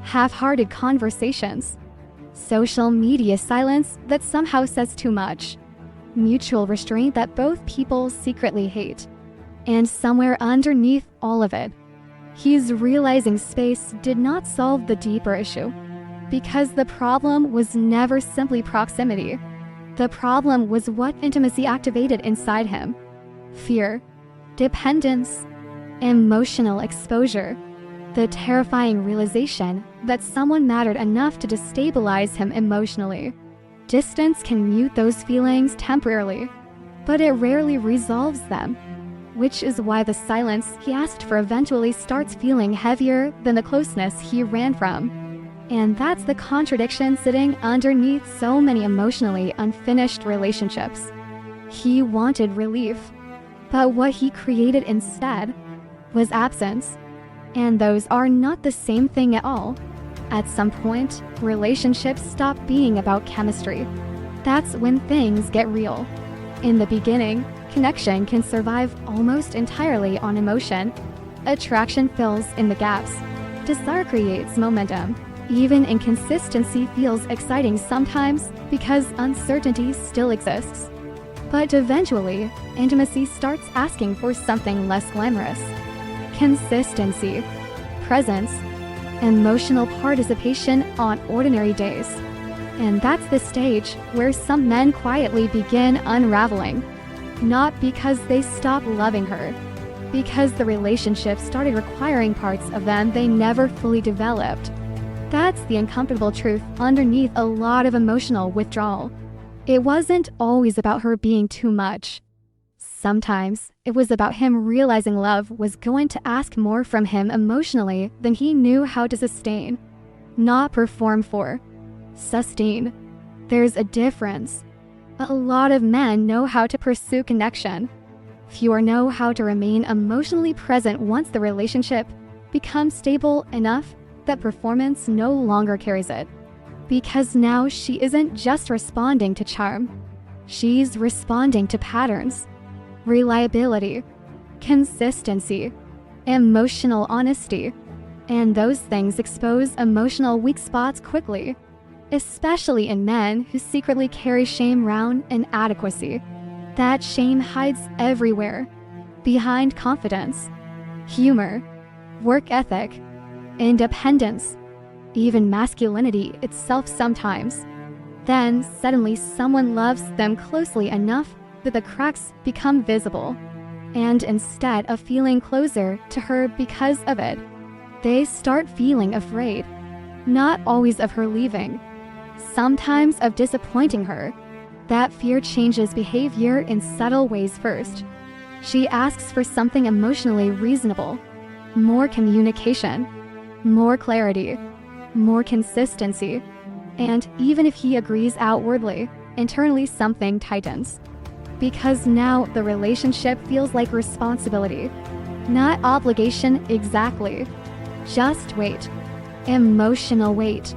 half-hearted conversations, social media silence that somehow says too much, mutual restraint that both people secretly hate. And somewhere underneath all of it, he's realizing space did not solve the deeper issue. Because the problem was never simply proximity. The problem was what intimacy activated inside him. Fear, dependence, emotional exposure. The terrifying realization that someone mattered enough to destabilize him emotionally. Distance can mute those feelings temporarily, but it rarely resolves them. Which is why the silence he asked for eventually starts feeling heavier than the closeness he ran from. And that's the contradiction sitting underneath so many emotionally unfinished relationships. He wanted relief, but what he created instead was absence. And those are not the same thing at all. At some point, relationships stop being about chemistry. That's when things get real. In the beginning, connection can survive almost entirely on emotion. Attraction fills in the gaps. Desire creates momentum. Even inconsistency feels exciting sometimes because uncertainty still exists. But eventually, intimacy starts asking for something less glamorous. Consistency, presence, emotional participation on ordinary days. And that's the stage where some men quietly begin unraveling. Not because they stopped loving her, because the relationship started requiring parts of them they never fully developed. That's the uncomfortable truth underneath a lot of emotional withdrawal. It wasn't always about her being too much. Sometimes it was about him realizing love was going to ask more from him emotionally than he knew how to sustain. Not perform for. Sustain. There's a difference. A lot of men know how to pursue connection. Fewer know how to remain emotionally present once the relationship becomes stable enough that performance no longer carries it. Because now she isn't just responding to charm. She's responding to patterns, reliability, consistency, emotional honesty. And those things expose emotional weak spots quickly, especially in men who secretly carry shame around inadequacy. That shame hides everywhere, behind confidence, humor, work ethic, independence, even masculinity itself sometimes. Then suddenly someone loves them closely enough that the cracks become visible. And instead of feeling closer to her because of it, they start feeling afraid, not always of her leaving, sometimes of disappointing her. That fear changes behavior in subtle ways first. She asks for something emotionally reasonable, more communication, more clarity, more consistency. And even if he agrees outwardly, internally something tightens. Because now the relationship feels like responsibility, not obligation exactly. Just weight. Emotional weight.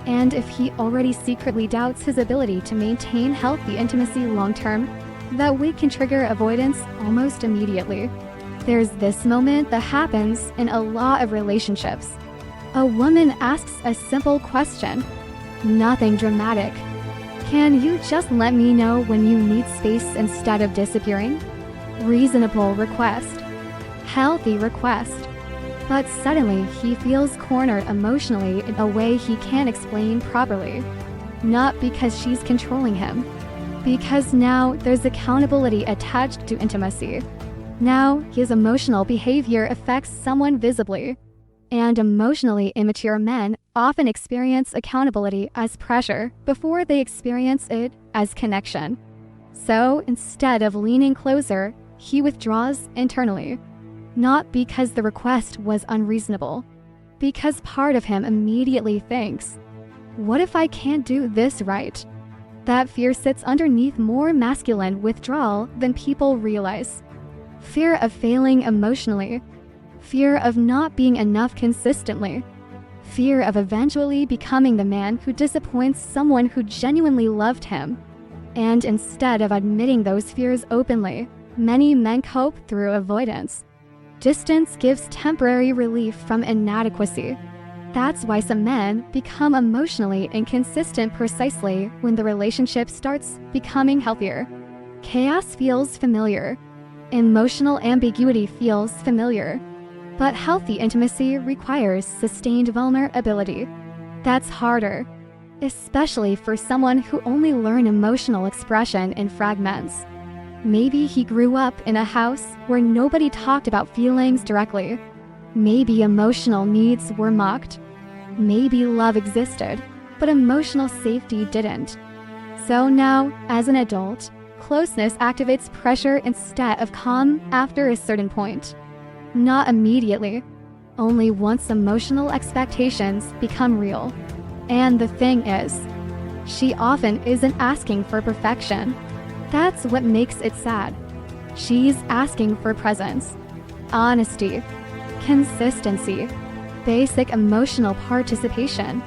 And if he already secretly doubts his ability to maintain healthy intimacy long-term, that weight can trigger avoidance almost immediately. There's this moment that happens in a lot of relationships. A woman asks a simple question. Nothing dramatic. Can you just let me know when you need space instead of disappearing? Reasonable request. Healthy request. But suddenly he feels cornered emotionally in a way he can't explain properly. Not because she's controlling him. Because now there's accountability attached to intimacy. Now his emotional behavior affects someone visibly. And emotionally immature men often experience accountability as pressure before they experience it as connection. So instead of leaning closer, he withdraws internally. Not because the request was unreasonable, because part of him immediately thinks, what if I can't do this right? That fear sits underneath more masculine withdrawal than people realize. Fear of failing emotionally, fear of not being enough consistently, fear of eventually becoming the man who disappoints someone who genuinely loved him. And instead of admitting those fears openly, many men cope through avoidance. Distance gives temporary relief from inadequacy. That's why some men become emotionally inconsistent precisely when the relationship starts becoming healthier. Chaos feels familiar. Emotional ambiguity feels familiar. But healthy intimacy requires sustained vulnerability. That's harder, especially for someone who only learned emotional expression in fragments. Maybe he grew up in a house where nobody talked about feelings directly. Maybe emotional needs were mocked. Maybe love existed, but emotional safety didn't. So now, as an adult, closeness activates pressure instead of calm after a certain point. Not immediately, only once emotional expectations become real. And the thing is, she often isn't asking for perfection. That's what makes it sad. She's asking for presence, honesty, consistency, basic emotional participation.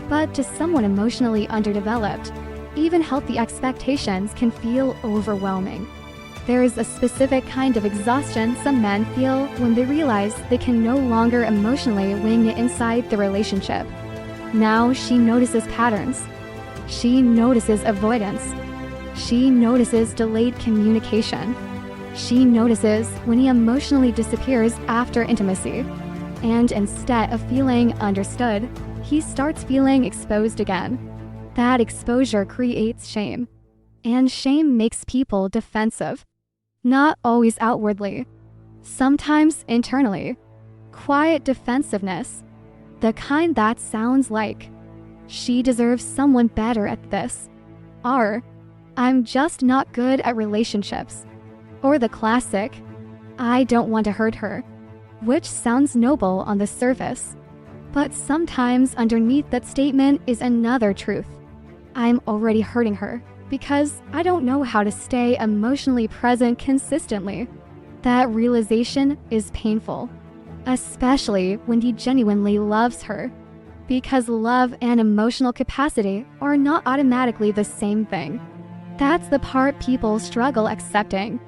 But to someone emotionally underdeveloped, even healthy expectations can feel overwhelming. There is a specific kind of exhaustion some men feel when they realize they can no longer emotionally wing it inside the relationship. Now she notices patterns. She notices avoidance. She notices delayed communication. She notices when he emotionally disappears after intimacy. And instead of feeling understood, he starts feeling exposed again. That exposure creates shame. And shame makes people defensive. Not always outwardly. Sometimes internally. Quiet defensiveness. The kind that sounds like, "She deserves someone better at this," or "I'm just not good at relationships," or the classic, "I don't want to hurt her," which sounds noble on the surface. But sometimes underneath that statement is another truth. I'm already hurting her because I don't know how to stay emotionally present consistently. That realization is painful, especially when he genuinely loves her, because love and emotional capacity are not automatically the same thing. That's the part people struggle accepting.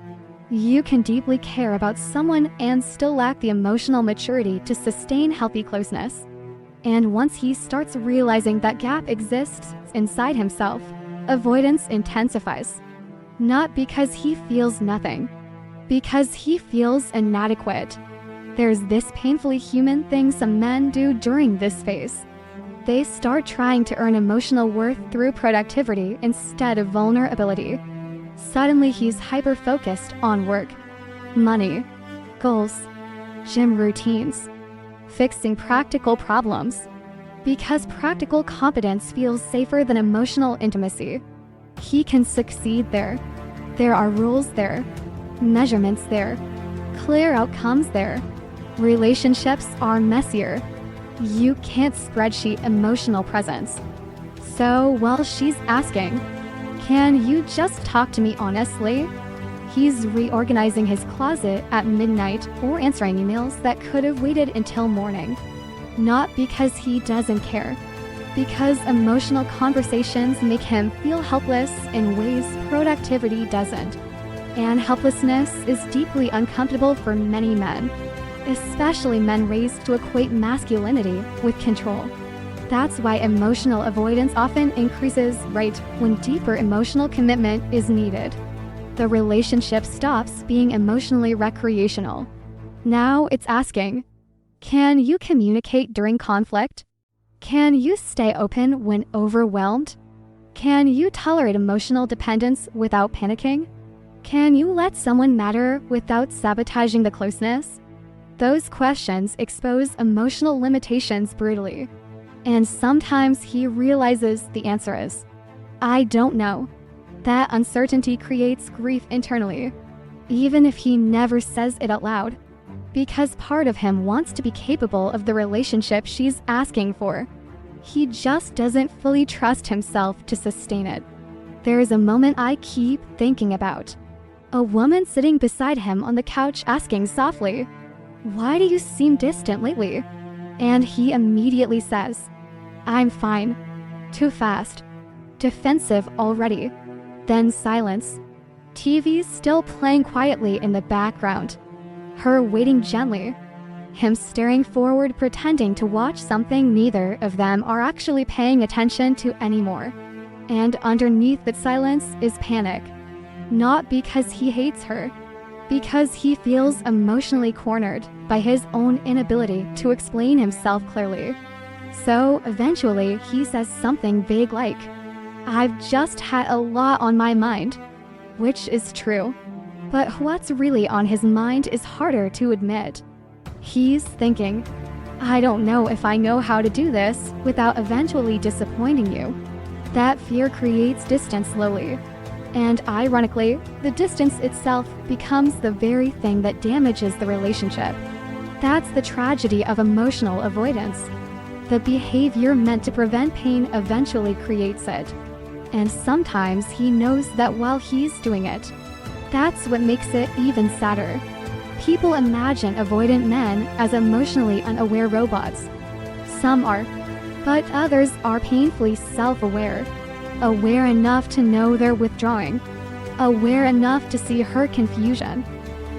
You can deeply care about someone and still lack the emotional maturity to sustain healthy closeness. And once he starts realizing that gap exists inside himself, avoidance intensifies. Not because he feels nothing, because he feels inadequate. There's this painfully human thing some men do during this phase. They start trying to earn emotional worth through productivity instead of vulnerability. Suddenly he's hyper-focused on work, money, goals, gym routines, fixing practical problems. Because practical competence feels safer than emotional intimacy. He can succeed there. There are rules there, measurements there, clear outcomes there. Relationships are messier. You can't spreadsheet emotional presence. So while she's asking, "Can you just talk to me honestly?" he's reorganizing his closet at midnight or answering emails that could have waited until morning. Not because he doesn't care, because emotional conversations make him feel helpless in ways productivity doesn't. And helplessness is deeply uncomfortable for many men, especially men raised to equate masculinity with control. That's why emotional avoidance often increases right when deeper emotional commitment is needed. The relationship stops being emotionally recreational. Now it's asking, can you communicate during conflict? Can you stay open when overwhelmed? Can you tolerate emotional dependence without panicking? Can you let someone matter without sabotaging the closeness? Those questions expose emotional limitations brutally. And sometimes he realizes the answer is, "I don't know." That uncertainty creates grief internally, even if he never says it out loud, because part of him wants to be capable of the relationship she's asking for. He just doesn't fully trust himself to sustain it. There is a moment I keep thinking about. A woman sitting beside him on the couch asking softly, "Why do you seem distant lately?" And he immediately says, "I'm fine." Too fast. Defensive already. Then silence. TV's still playing quietly in the background. Her waiting gently. Him staring forward, pretending to watch something neither of them are actually paying attention to anymore. And underneath that silence is panic. Not because he hates her, because he feels emotionally cornered by his own inability to explain himself clearly. So eventually he says something vague like, "I've just had a lot on my mind," which is true. But what's really on his mind is harder to admit. He's thinking, "I don't know if I know how to do this without eventually disappointing you." That fear creates distance slowly. And ironically, the distance itself becomes the very thing that damages the relationship. That's the tragedy of emotional avoidance. The behavior meant to prevent pain eventually creates it. And sometimes he knows that while he's doing it. That's what makes it even sadder. People imagine avoidant men as emotionally unaware robots. Some are, but others are painfully self-aware. Aware enough to know they're withdrawing. Aware enough to see her confusion.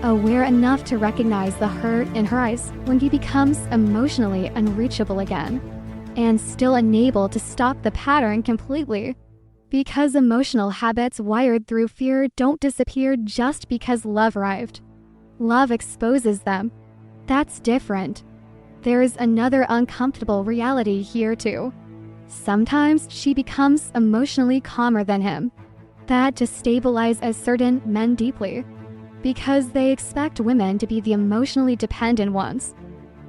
Aware enough to recognize the hurt in her eyes when he becomes emotionally unreachable again. And still unable to stop the pattern completely. Because emotional habits wired through fear don't disappear just because love arrived. Love exposes them. That's different. There's another uncomfortable reality here too. Sometimes she becomes emotionally calmer than him. That destabilizes certain men deeply. Because they expect women to be the emotionally dependent ones.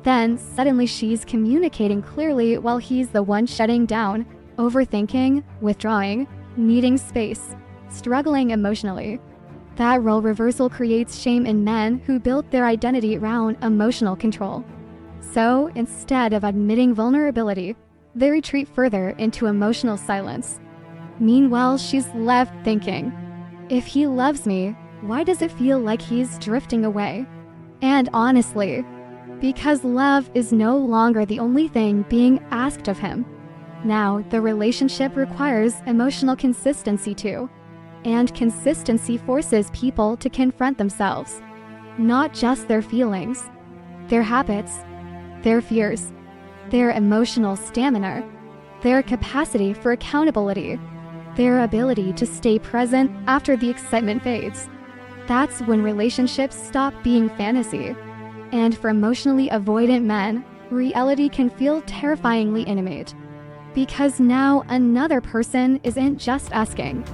Then suddenly she's communicating clearly while he's the one shutting down, overthinking, withdrawing, needing space, struggling emotionally. That role reversal creates shame in men who built their identity around emotional control. So instead of admitting vulnerability, they retreat further into emotional silence. Meanwhile, she's left thinking, if he loves me, why does it feel like he's drifting away? And honestly, because love is no longer the only thing being asked of him. Now, the relationship requires emotional consistency too. And consistency forces people to confront themselves. Not just their feelings, their habits, their fears, their emotional stamina, their capacity for accountability, their ability to stay present after the excitement fades. That's when relationships stop being fantasy. And for emotionally avoidant men, reality can feel terrifyingly intimate. Because now another person isn't just asking,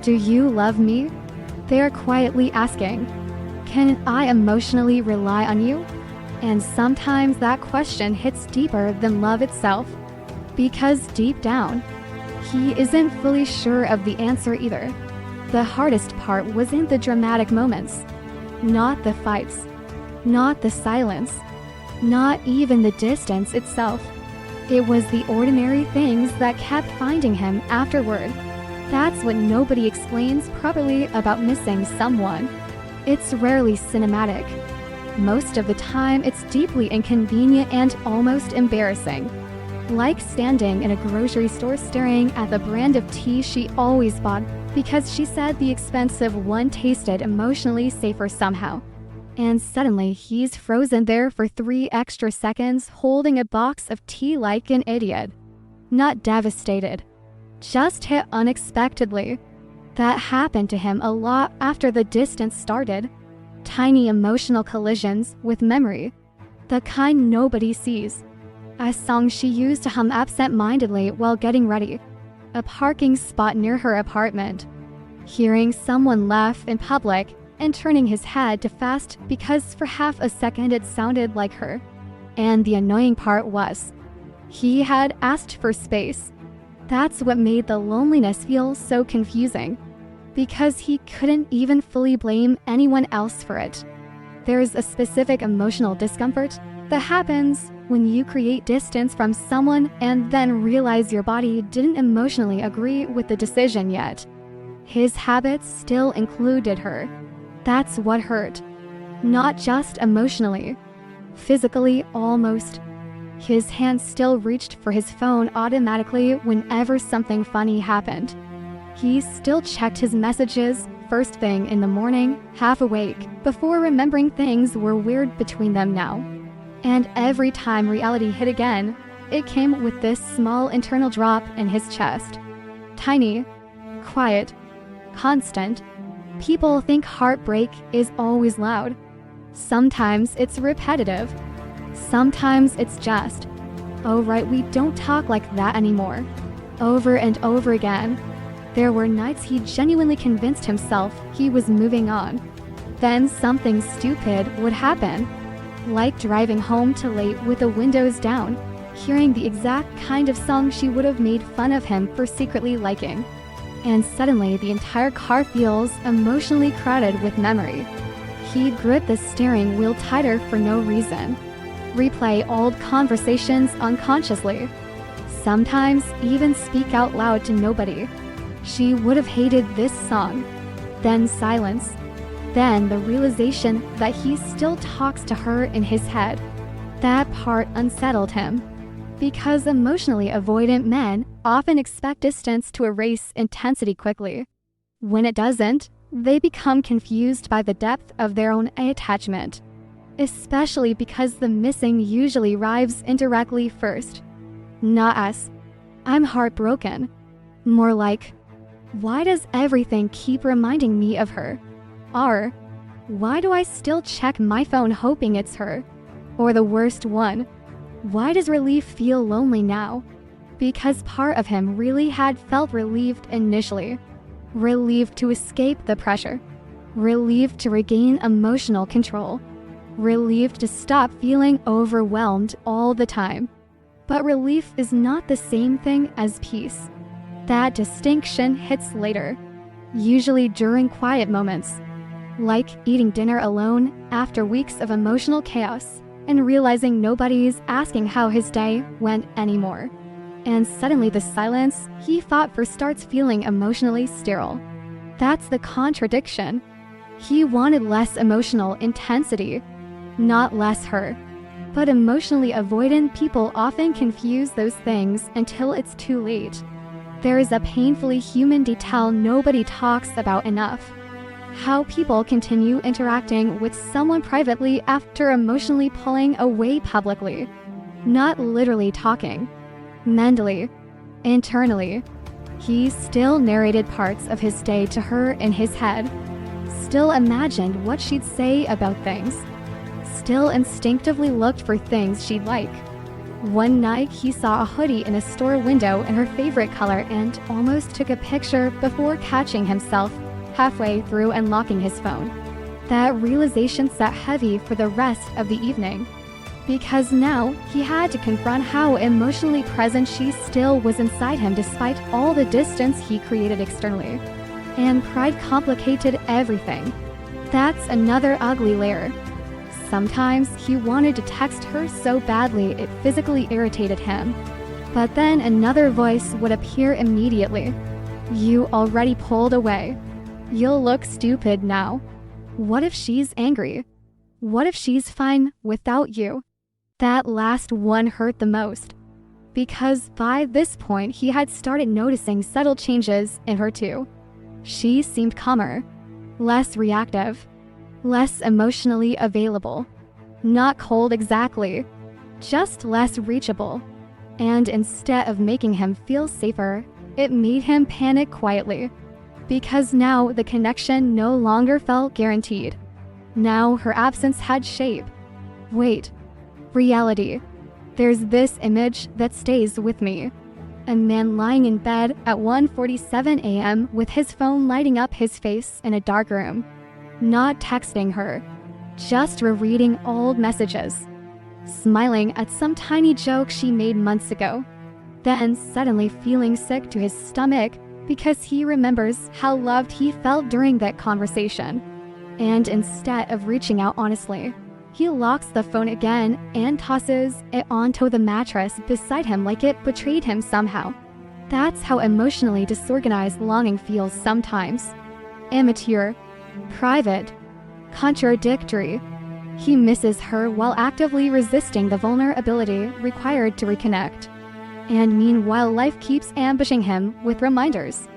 do you love me? They're quietly asking, can I emotionally rely on you? And sometimes that question hits deeper than love itself. Because deep down, he isn't fully sure of the answer either. The hardest part wasn't the dramatic moments, not the fights, not the silence, not even the distance itself. It was the ordinary things that kept finding him afterward. That's what nobody explains properly about missing someone. It's rarely cinematic. Most of the time, it's deeply inconvenient and almost embarrassing. Like standing in a grocery store staring at the brand of tea she always bought because she said the expensive one tasted emotionally safer somehow. And suddenly, he's frozen there for 3 extra seconds holding a box of tea like an idiot. Not devastated. Just hit unexpectedly. That happened to him a lot after the distance started. Tiny emotional collisions with memory. The kind nobody sees. A song she used to hum absent-mindedly while getting ready. A parking spot near her apartment. Hearing someone laugh in public and turning his head to fast because for half a second it sounded like her. And the annoying part was, he had asked for space. That's what made the loneliness feel so confusing, because he couldn't even fully blame anyone else for it. There's a specific emotional discomfort that happens when you create distance from someone and then realize your body didn't emotionally agree with the decision yet. His habits still included her. That's what hurt. Not just emotionally. Physically, almost. His hand still reached for his phone automatically whenever something funny happened. He still checked his messages first thing in the morning, half awake, before remembering things were weird between them now. And every time reality hit again, it came with this small internal drop in his chest. Tiny, quiet, constant. People think heartbreak is always loud. Sometimes it's repetitive. Sometimes it's just, oh right, we don't talk like that anymore. Over and over again. There were nights he genuinely convinced himself he was moving on. Then something stupid would happen. Like driving home too late with the windows down, hearing the exact kind of song she would have made fun of him for secretly liking. And suddenly the entire car feels emotionally crowded with memory. He'd grip the steering wheel tighter for no reason. Replay old conversations unconsciously. Sometimes even speak out loud to nobody. She would have hated this song. Then silence. Then the realization that he still talks to her in his head. That part unsettled him. Because emotionally avoidant men often expect distance to erase intensity quickly. When it doesn't, they become confused by the depth of their own attachment. Especially because the missing usually arrives indirectly first. Not us. I'm heartbroken. More like, why does everything keep reminding me of her? Or, why do I still check my phone hoping it's her? Or the worst one, why does relief feel lonely now? Because part of him really had felt relieved initially. Relieved to escape the pressure. Relieved to regain emotional control. relieved to stop feeling overwhelmed all the time. But relief is not the same thing as peace. That distinction hits later, usually during quiet moments, like eating dinner alone after weeks of emotional chaos and realizing nobody's asking how his day went anymore. And suddenly the silence he fought for starts feeling emotionally sterile. That's the contradiction. He wanted less emotional intensity, not less her. But emotionally avoidant people often confuse those things until it's too late. There is a painfully human detail nobody talks about enough. How people continue interacting with someone privately after emotionally pulling away publicly. Not literally talking. Mentally, internally. He still narrated parts of his day to her in his head. Still imagined what she'd say about things. Still instinctively looked for things she'd like. One night, he saw a hoodie in a store window in her favorite color and almost took a picture before catching himself halfway through and locking his phone. That realization sat heavy for the rest of the evening, because now he had to confront how emotionally present she still was inside him despite all the distance he created externally. And pride complicated everything. That's another ugly layer. Sometimes he wanted to text her so badly it physically irritated him. But then another voice would appear immediately. You already pulled away. You'll look stupid now. What if she's angry? What if she's fine without you? That last one hurt the most. Because by this point he had started noticing subtle changes in her too. She seemed calmer, less reactive, less emotionally available. Not cold exactly, just less reachable. And instead of making him feel safer, it made him panic quietly. Because now the connection no longer felt guaranteed. Now her absence had shape. Wait, reality. There's this image that stays with me. A man lying in bed at 1:47 a.m. with his phone lighting up his face in a dark room. Not texting her, just rereading old messages. Smiling at some tiny joke she made months ago. Then suddenly feeling sick to his stomach because he remembers how loved he felt during that conversation. And instead of reaching out honestly, he locks the phone again and tosses it onto the mattress beside him like it betrayed him somehow. That's how emotionally disorganized longing feels sometimes. Immature, private, contradictory. He misses her while actively resisting the vulnerability required to reconnect. And meanwhile, life keeps ambushing him with reminders.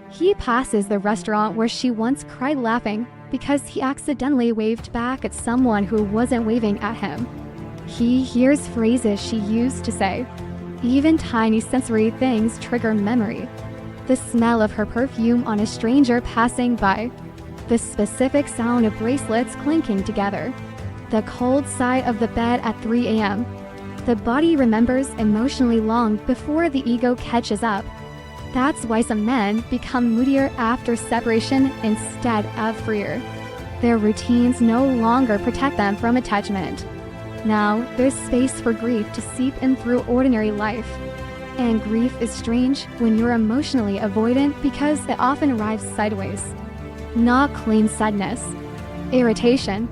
He passes the restaurant where she once cried laughing because he accidentally waved back at someone who wasn't waving at him. He hears phrases she used to say. Even tiny sensory things trigger memory. The smell of her perfume on a stranger passing by. The specific sound of bracelets clinking together. The cold sigh of the bed at 3 a.m. The body remembers emotionally long before the ego catches up. That's why some men become moodier after separation instead of freer. Their routines no longer protect them from attachment. Now, there's space for grief to seep in through ordinary life. And grief is strange when you're emotionally avoidant because it often arrives sideways. Not clean sadness, irritation,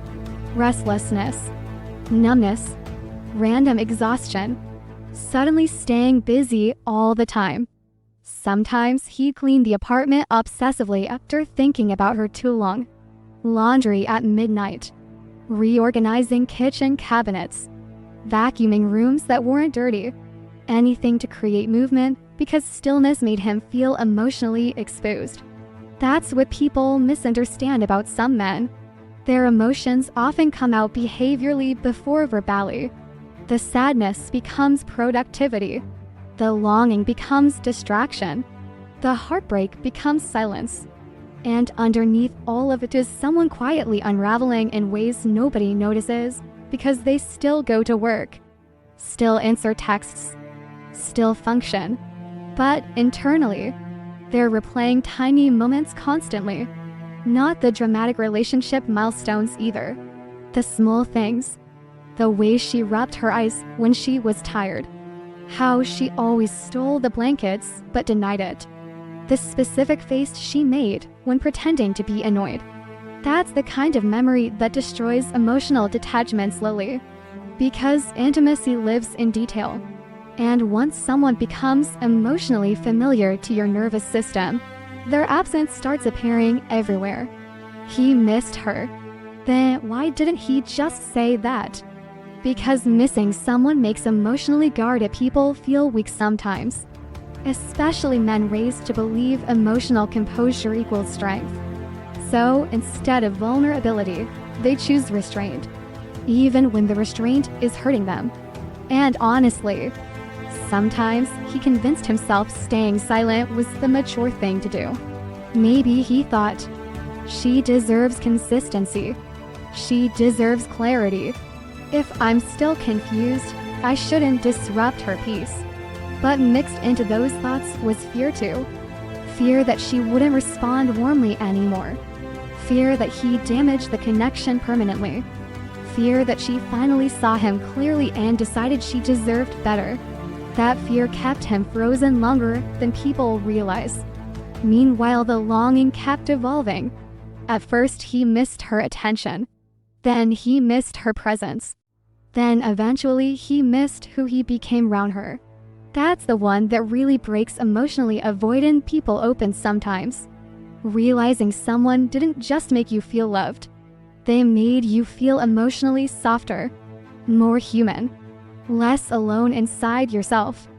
restlessness, numbness, random exhaustion, suddenly staying busy all the time. Sometimes he'd clean the apartment obsessively after thinking about her too long. Laundry at midnight. Reorganizing kitchen cabinets. Vacuuming rooms that weren't dirty. Anything to create movement because stillness made him feel emotionally exposed. That's what people misunderstand about some men. Their emotions often come out behaviorally before verbally. The sadness becomes productivity. The longing becomes distraction. The heartbreak becomes silence. And underneath all of it is someone quietly unraveling in ways nobody notices because they still go to work, still answer texts, still function. But internally, they're replaying tiny moments constantly. Not the dramatic relationship milestones either. The small things. The way she rubbed her eyes when she was tired. How she always stole the blankets but denied it. The specific face she made when pretending to be annoyed. That's the kind of memory that destroys emotional detachment slowly. Because intimacy lives in detail. And once someone becomes emotionally familiar to your nervous system, their absence starts appearing everywhere. He missed her. Then why didn't he just say that? Because missing someone makes emotionally guarded people feel weak sometimes. Especially men raised to believe emotional composure equals strength. So instead of vulnerability, they choose restraint, even when the restraint is hurting them. And honestly, sometimes he convinced himself staying silent was the mature thing to do. Maybe he thought, she deserves consistency. She deserves clarity. If I'm still confused, I shouldn't disrupt her peace. But mixed into those thoughts was fear too. Fear that she wouldn't respond warmly anymore. Fear that he damaged the connection permanently. Fear that she finally saw him clearly and decided she deserved better. That fear kept him frozen longer than people realize. Meanwhile, the longing kept evolving. At first, he missed her attention. Then he missed her presence. Then eventually, he missed who he became around her. That's the one that really breaks emotionally avoidant people open sometimes. Realizing someone didn't just make you feel loved. They made you feel emotionally softer, more human, less alone inside yourself.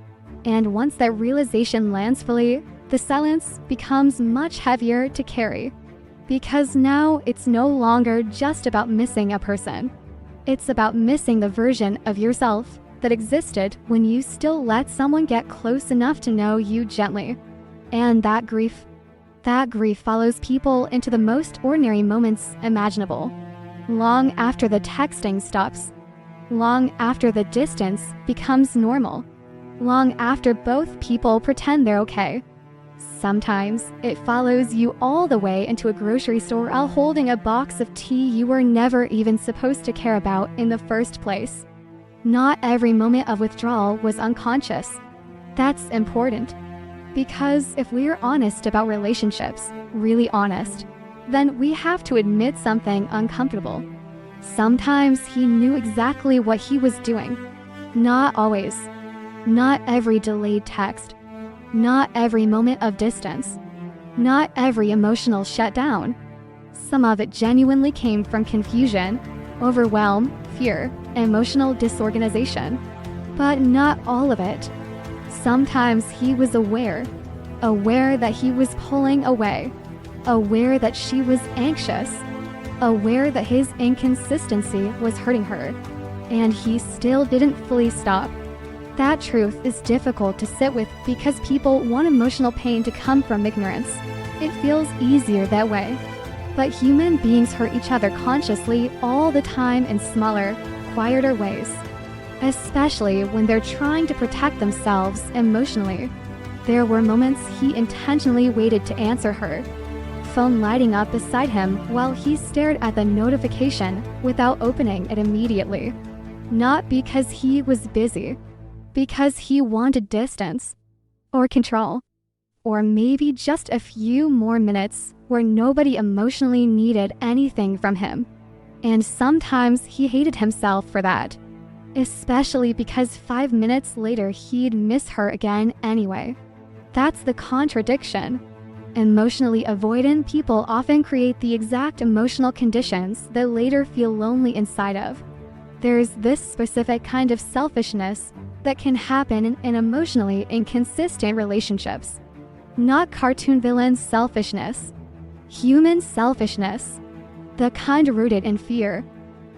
And once that realization lands fully, the silence becomes much heavier to carry. Because now it's no longer just about missing a person. It's about missing the version of yourself that existed when you still let someone get close enough to know you gently. And that grief follows people into the most ordinary moments imaginable. Long after the texting stops. Long after the distance becomes normal. Long after both people pretend they're okay. Sometimes it follows you all the way into a grocery store while holding a box of tea you were never even supposed to care about in the first place. Not every moment of withdrawal was unconscious. That's important. Because if we're honest about relationships, really honest, then we have to admit something uncomfortable. Sometimes he knew exactly what he was doing. Not always. Not every delayed text. Not every moment of distance. Not every emotional shutdown. Some of it genuinely came from confusion, overwhelm, fear, emotional disorganization. But not all of it. Sometimes he was aware that he was pulling away, aware that she was anxious, aware that his inconsistency was hurting her, and he still didn't fully stop. That truth is difficult to sit with because people want emotional pain to come from ignorance. It feels easier that way. But human beings hurt each other consciously all the time in smaller, quieter ways. Especially when they're trying to protect themselves emotionally. There were moments he intentionally waited to answer her. Phone lighting up beside him while he stared at the notification without opening it immediately. Not because he was busy. Because he wanted distance. Or control. Or maybe just a few more minutes where nobody emotionally needed anything from him. And sometimes he hated himself for that. Especially because 5 minutes later he'd miss her again anyway. That's the contradiction. Emotionally avoidant people often create the exact emotional conditions that later feel lonely inside of. There's this specific kind of selfishness that can happen in emotionally inconsistent relationships. Not cartoon villain selfishness. Human selfishness. The kind rooted in fear.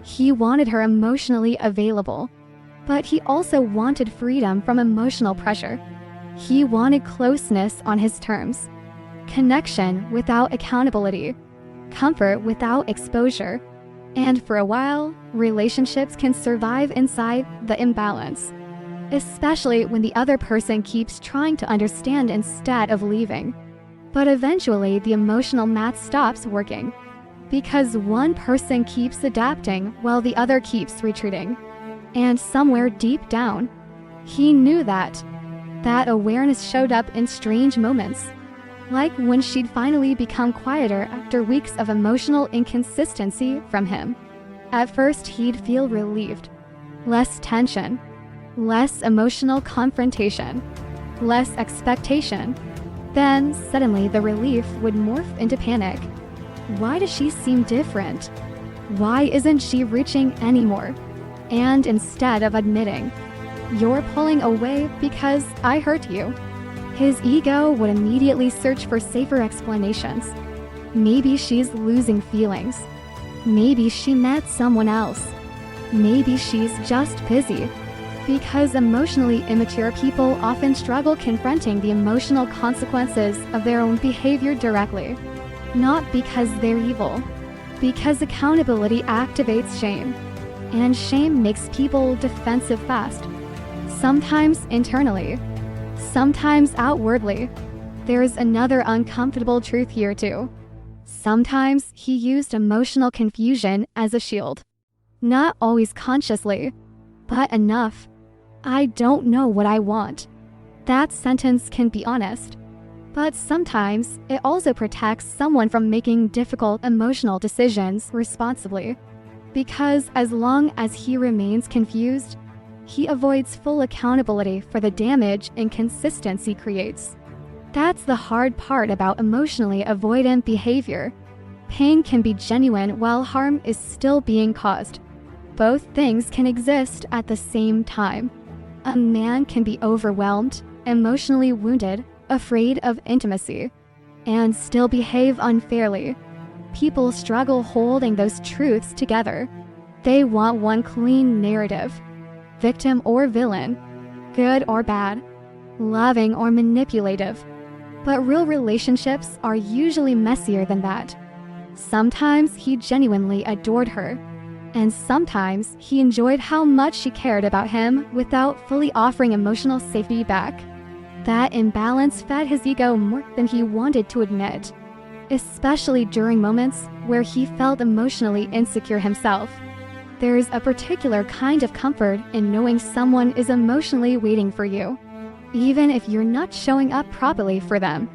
He wanted her emotionally available. But he also wanted freedom from emotional pressure. He wanted closeness on his terms. Connection without accountability. Comfort without exposure. And for a while, relationships can survive inside the imbalance. Especially when the other person keeps trying to understand instead of leaving. But eventually, the emotional math stops working. because one person keeps adapting while the other keeps retreating. And somewhere deep down, he knew that. That awareness showed up in strange moments, like when she'd finally become quieter after weeks of emotional inconsistency from him. At first, he'd feel relieved. Less tension, less emotional confrontation, less expectation. Then, suddenly, the relief would morph into panic. Why does she seem different? Why isn't she reaching anymore? And instead of admitting, "You're pulling away because I hurt you," his ego would immediately search for safer explanations. Maybe she's losing feelings. Maybe she met someone else. Maybe she's just busy. Because emotionally immature people often struggle confronting the emotional consequences of their own behavior directly. Not because they're evil, because accountability activates shame. And shame makes people defensive fast. Sometimes internally, sometimes outwardly. There's another uncomfortable truth here too. Sometimes he used emotional confusion as a shield. Not always consciously, but enough. "I don't know what I want." That sentence can be honest, but sometimes it also protects someone from making difficult emotional decisions responsibly. Because as long as he remains confused, he avoids full accountability for the damage inconsistency creates. That's the hard part about emotionally avoidant behavior. Pain can be genuine while harm is still being caused. Both things can exist at the same time. A man can be overwhelmed, emotionally wounded, afraid of intimacy, and still behave unfairly. People struggle holding those truths together. They want one clean narrative. Victim or villain, good or bad, loving or manipulative. But real relationships are usually messier than that. Sometimes he genuinely adored her, and sometimes he enjoyed how much she cared about him without fully offering emotional safety back. That imbalance fed his ego more than he wanted to admit, especially during moments where he felt emotionally insecure himself. There's a particular kind of comfort in knowing someone is emotionally waiting for you, even if you're not showing up properly for them.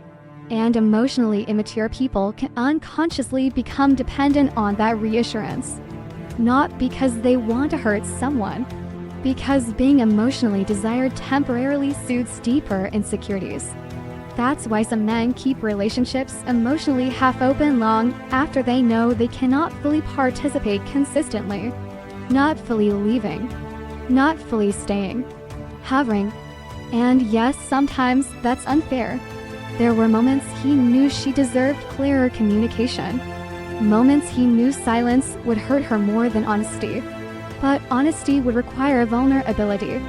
And emotionally immature people can unconsciously become dependent on that reassurance. Not because they want to hurt someone, because being emotionally desired temporarily soothes deeper insecurities. That's why some men keep relationships emotionally half-open long after they know they cannot fully participate consistently. Not fully leaving, not fully staying, hovering. And yes, sometimes that's unfair. There were moments he knew she deserved clearer communication. Moments he knew silence would hurt her more than honesty. But honesty would require vulnerability,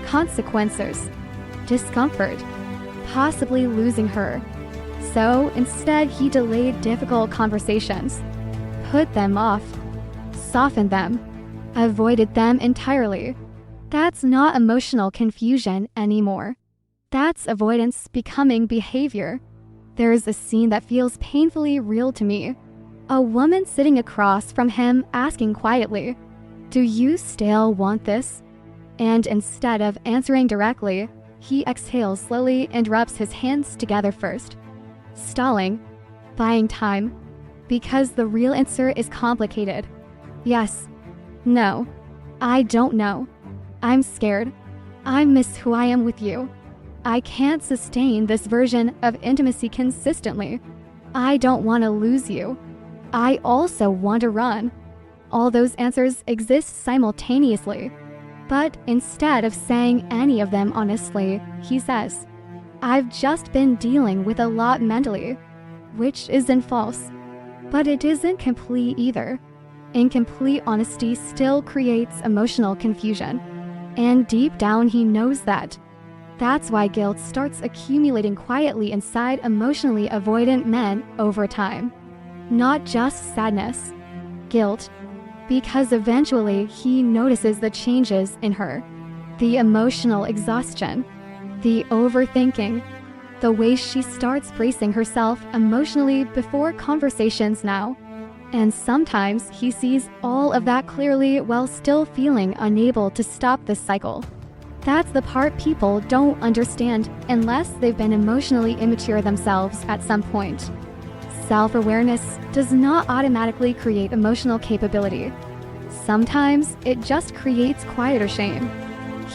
consequences, discomfort, possibly losing her. So instead, he delayed difficult conversations, put them off, softened them, avoided them entirely. That's not emotional confusion anymore. That's avoidance becoming behavior. There's a scene that feels painfully real to me. A woman sitting across from him asking quietly, "Do you still want this?" And instead of answering directly, he exhales slowly and rubs his hands together first. Stalling, buying time, because the real answer is complicated. Yes, no, I don't know. I'm scared. I miss who I am with you. I can't sustain this version of intimacy consistently. I don't want to lose you. I also want to run. All those answers exist simultaneously. But instead of saying any of them honestly, he says, "I've just been dealing with a lot mentally," which isn't false. But it isn't complete either. Incomplete honesty still creates emotional confusion. And deep down he knows that. That's why guilt starts accumulating quietly inside emotionally avoidant men over time. Not just sadness, guilt, because eventually he notices the changes in her. The emotional exhaustion, the overthinking, the way she starts bracing herself emotionally before conversations now. And sometimes he sees all of that clearly while still feeling unable to stop this cycle. That's the part people don't understand unless they've been emotionally immature themselves at some point. Self-awareness does not automatically create emotional capability. Sometimes it just creates quieter shame.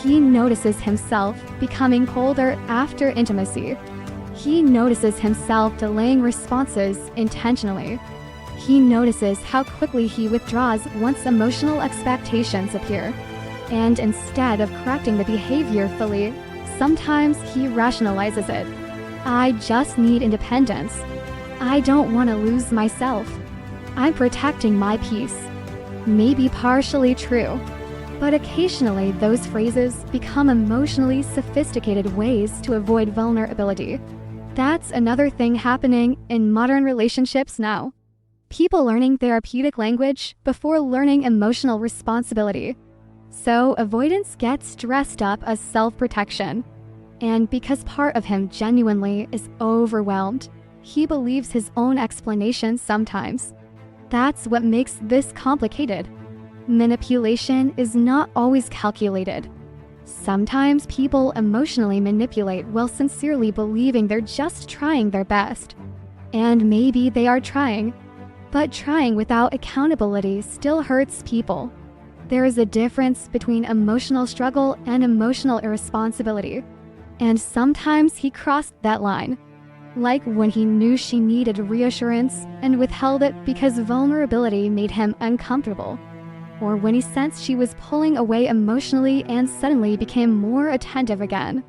He notices himself becoming colder after intimacy. He notices himself delaying responses intentionally. He notices how quickly he withdraws once emotional expectations appear. And instead of correcting the behavior fully, sometimes he rationalizes it. I just need independence. I don't want to lose myself. I'm protecting my peace. Maybe partially true, but occasionally those phrases become emotionally sophisticated ways to avoid vulnerability. That's another thing happening in modern relationships now. People learning therapeutic language before learning emotional responsibility. So avoidance gets dressed up as self-protection. And because part of him genuinely is overwhelmed, he believes his own explanations sometimes. That's what makes this complicated. Manipulation is not always calculated. Sometimes people emotionally manipulate while sincerely believing they're just trying their best. And maybe they are trying, but trying without accountability still hurts people. There is a difference between emotional struggle and emotional irresponsibility. And sometimes he crossed that line. Like when he knew she needed reassurance and withheld it because vulnerability made him uncomfortable. Or when he sensed she was pulling away emotionally and suddenly became more attentive again.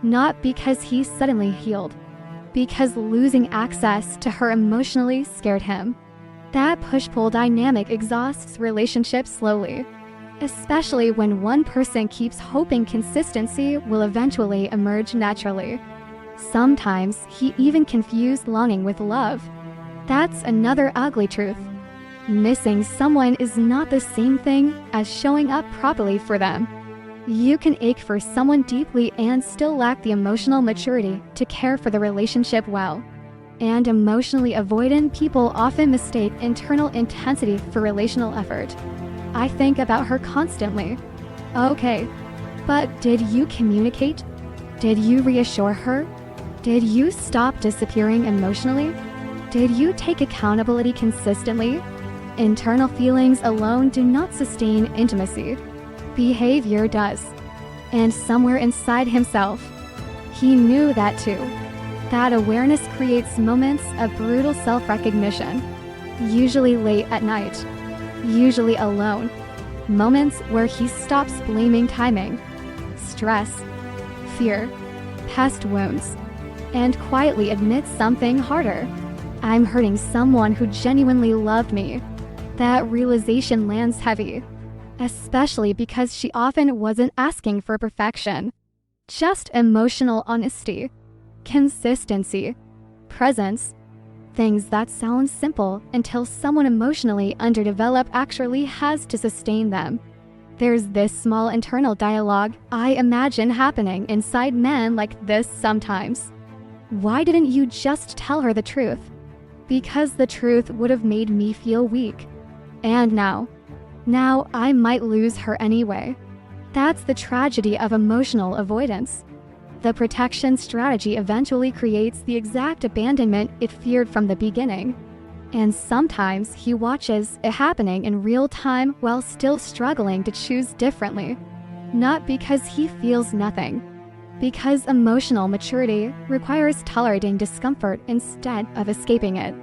Not because he suddenly healed, because losing access to her emotionally scared him. That push-pull dynamic exhausts relationships slowly, especially when one person keeps hoping consistency will eventually emerge naturally. Sometimes he even confused longing with love. That's another ugly truth. Missing someone is not the same thing as showing up properly for them. You can ache for someone deeply and still lack the emotional maturity to care for the relationship well. And emotionally avoidant people often mistake internal intensity for relational effort. I think about her constantly. Okay, but did you communicate? Did you reassure her? Did you stop disappearing emotionally? Did you take accountability consistently? Internal feelings alone do not sustain intimacy. Behavior does. And somewhere inside himself, he knew that too. That awareness creates moments of brutal self-recognition, usually late at night, usually alone. Moments where he stops blaming timing, stress, fear, past wounds, and quietly admits something harder. I'm hurting someone who genuinely loved me. That realization lands heavy, especially because she often wasn't asking for perfection, just emotional honesty, consistency, presence. Things that sound simple until someone emotionally underdeveloped actually has to sustain them. There's this small internal dialogue I imagine happening inside men like this sometimes. Why didn't you just tell her the truth? Because the truth would have made me feel weak. And now I might lose her anyway. That's the tragedy of emotional avoidance. The protection strategy eventually creates the exact abandonment it feared from the beginning. And sometimes he watches it happening in real time while still struggling to choose differently. Not because he feels nothing, because emotional maturity requires tolerating discomfort instead of escaping it.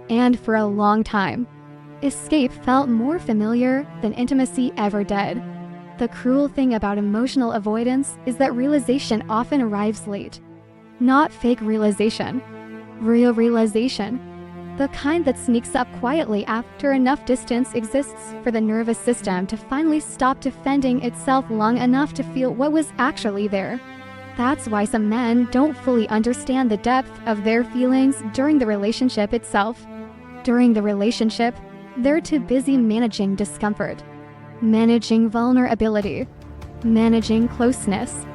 And for a long time, escape felt more familiar than intimacy ever did. The cruel thing about emotional avoidance is that realization often arrives late. Not fake realization, real realization. The kind that sneaks up quietly after enough distance exists for the nervous system to finally stop defending itself long enough to feel what was actually there. That's why some men don't fully understand the depth of their feelings during the relationship itself. During the relationship, they're too busy managing discomfort, managing vulnerability, managing closeness,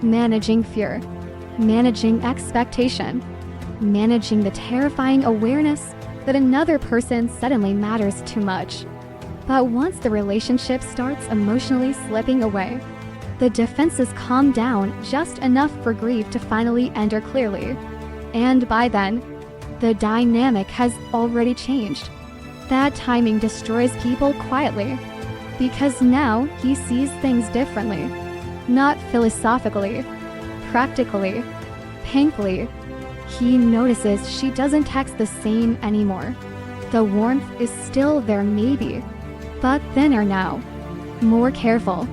managing fear, managing expectation, managing the terrifying awareness that another person suddenly matters too much. But once the relationship starts emotionally slipping away, the defenses calm down just enough for grief to finally enter clearly. And by then, the dynamic has already changed. That timing destroys people quietly, because now he sees things differently. Not philosophically, practically, painfully. He notices she doesn't text the same anymore. The warmth is still there maybe, but thinner now. More careful.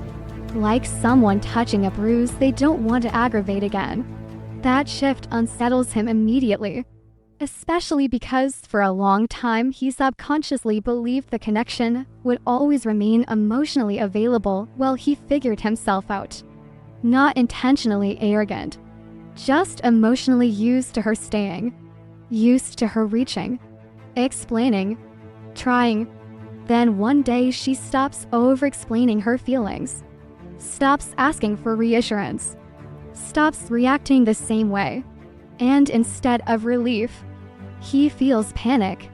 Like someone touching a bruise they don't want to aggravate again. That shift unsettles him immediately, especially because for a long time he subconsciously believed the connection would always remain emotionally available while he figured himself out. Not intentionally arrogant, just emotionally used to her staying, used to her reaching, explaining, trying. Then one day she stops over-explaining her feelings, stops asking for reassurance, stops reacting the same way, and instead of relief, he feels panic,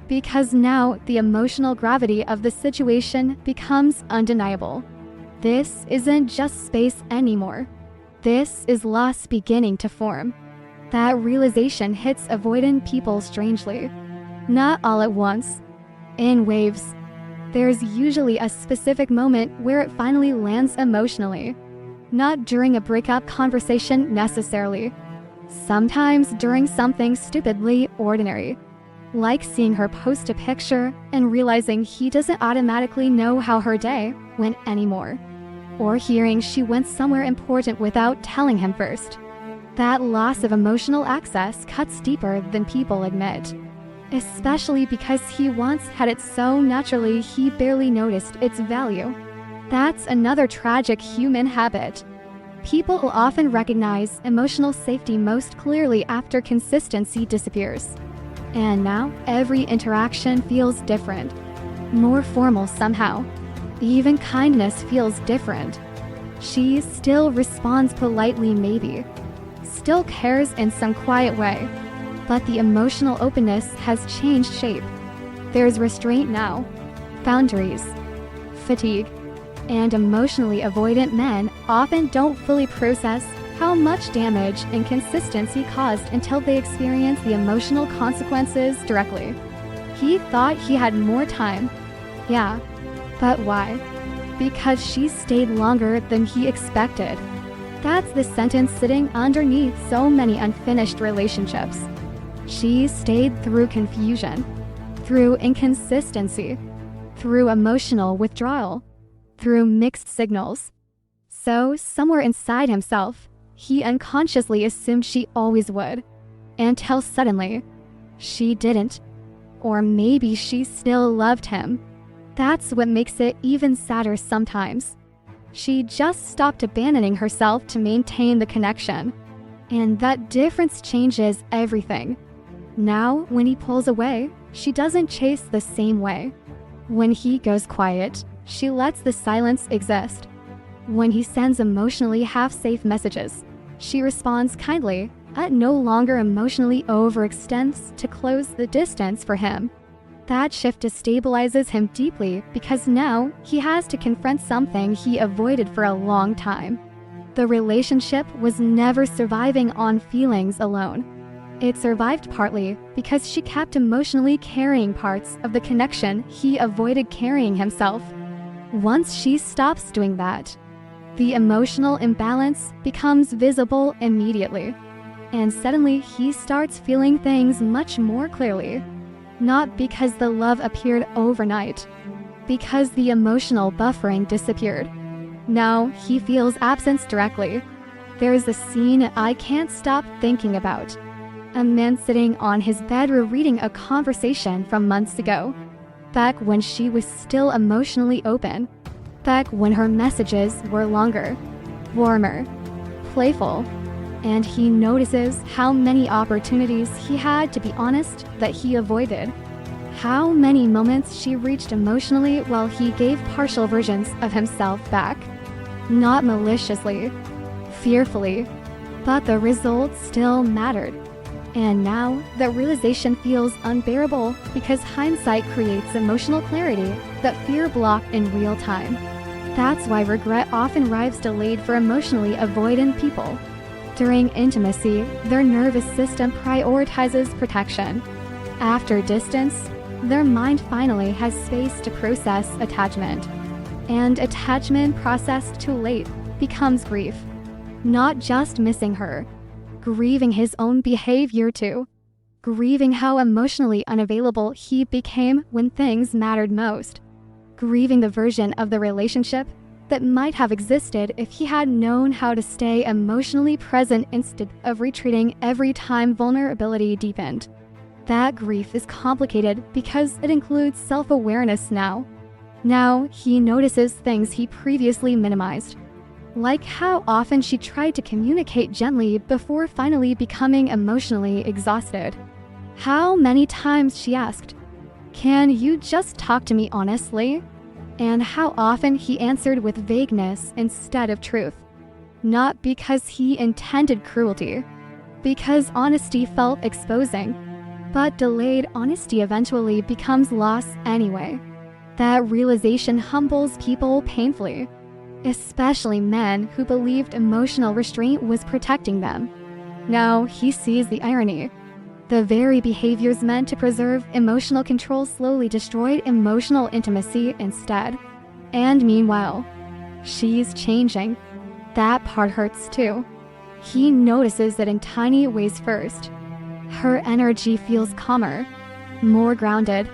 because now the emotional gravity of the situation becomes undeniable. This isn't just space anymore. This is loss beginning to form. That realization hits avoidant people strangely. Not all at once. In waves. There's usually a specific moment where it finally lands emotionally. Not during a breakup conversation necessarily. Sometimes during something stupidly ordinary. Like seeing her post a picture and realizing he doesn't automatically know how her day went anymore. Or hearing she went somewhere important without telling him first. That loss of emotional access cuts deeper than people admit. Especially because he once had it so naturally he barely noticed its value. That's another tragic human habit. People often recognize emotional safety most clearly after consistency disappears. And now, every interaction feels different. More formal somehow. Even kindness feels different. She still responds politely maybe. Still cares in some quiet way. But the emotional openness has changed shape. There's restraint now. Boundaries. Fatigue. And emotionally avoidant men often don't fully process how much damage inconsistency caused until they experience the emotional consequences directly. He thought he had more time. Yeah, but why? Because she stayed longer than he expected. That's the sentence sitting underneath so many unfinished relationships. She stayed through confusion, through inconsistency, through emotional withdrawal, through mixed signals. So, somewhere inside himself, he unconsciously assumed she always would, until suddenly, she didn't. Or maybe she still loved him. That's what makes it even sadder sometimes. She just stopped abandoning herself to maintain the connection. And that difference changes everything. Now, when he pulls away, she doesn't chase the same way. When he goes quiet, she lets the silence exist. When he sends emotionally half-safe messages, she responds kindly, but no longer emotionally overextends to close the distance for him. That shift destabilizes him deeply because now he has to confront something he avoided for a long time. The relationship was never surviving on feelings alone. It survived partly because she kept emotionally carrying parts of the connection he avoided carrying himself. Once she stops doing that, the emotional imbalance becomes visible immediately. And suddenly he starts feeling things much more clearly. Not because the love appeared overnight, because the emotional buffering disappeared. Now he feels absence directly. There's a scene I can't stop thinking about. A man sitting on his bed rereading a conversation from months ago. Back when she was still emotionally open. Back when her messages were longer, warmer, playful. And he notices how many opportunities he had to be honest that he avoided. How many moments she reached emotionally while he gave partial versions of himself back. Not maliciously, fearfully, but the results still mattered. And now, the realization feels unbearable because hindsight creates emotional clarity that fear blocked in real time. That's why regret often arrives delayed for emotionally avoidant people. During intimacy, their nervous system prioritizes protection. After distance, their mind finally has space to process attachment. And attachment processed too late becomes grief. Not just missing her, grieving his own behavior too. Grieving how emotionally unavailable he became when things mattered most. Grieving the version of the relationship that might have existed if he had known how to stay emotionally present instead of retreating every time vulnerability deepened. That grief is complicated because it includes self-awareness now. Now he notices things he previously minimized. Like how often she tried to communicate gently before finally becoming emotionally exhausted. How many times she asked, "Can you just talk to me honestly?" And how often he answered with vagueness instead of truth. Not because he intended cruelty, because honesty felt exposing. But delayed honesty eventually becomes loss anyway. That realization humbles people painfully, especially men who believed emotional restraint was protecting them. Now he sees the irony. The very behaviors meant to preserve emotional control slowly destroyed emotional intimacy instead. And meanwhile, she's changing. That part hurts too. He notices it in tiny ways first. Her energy feels calmer, more grounded,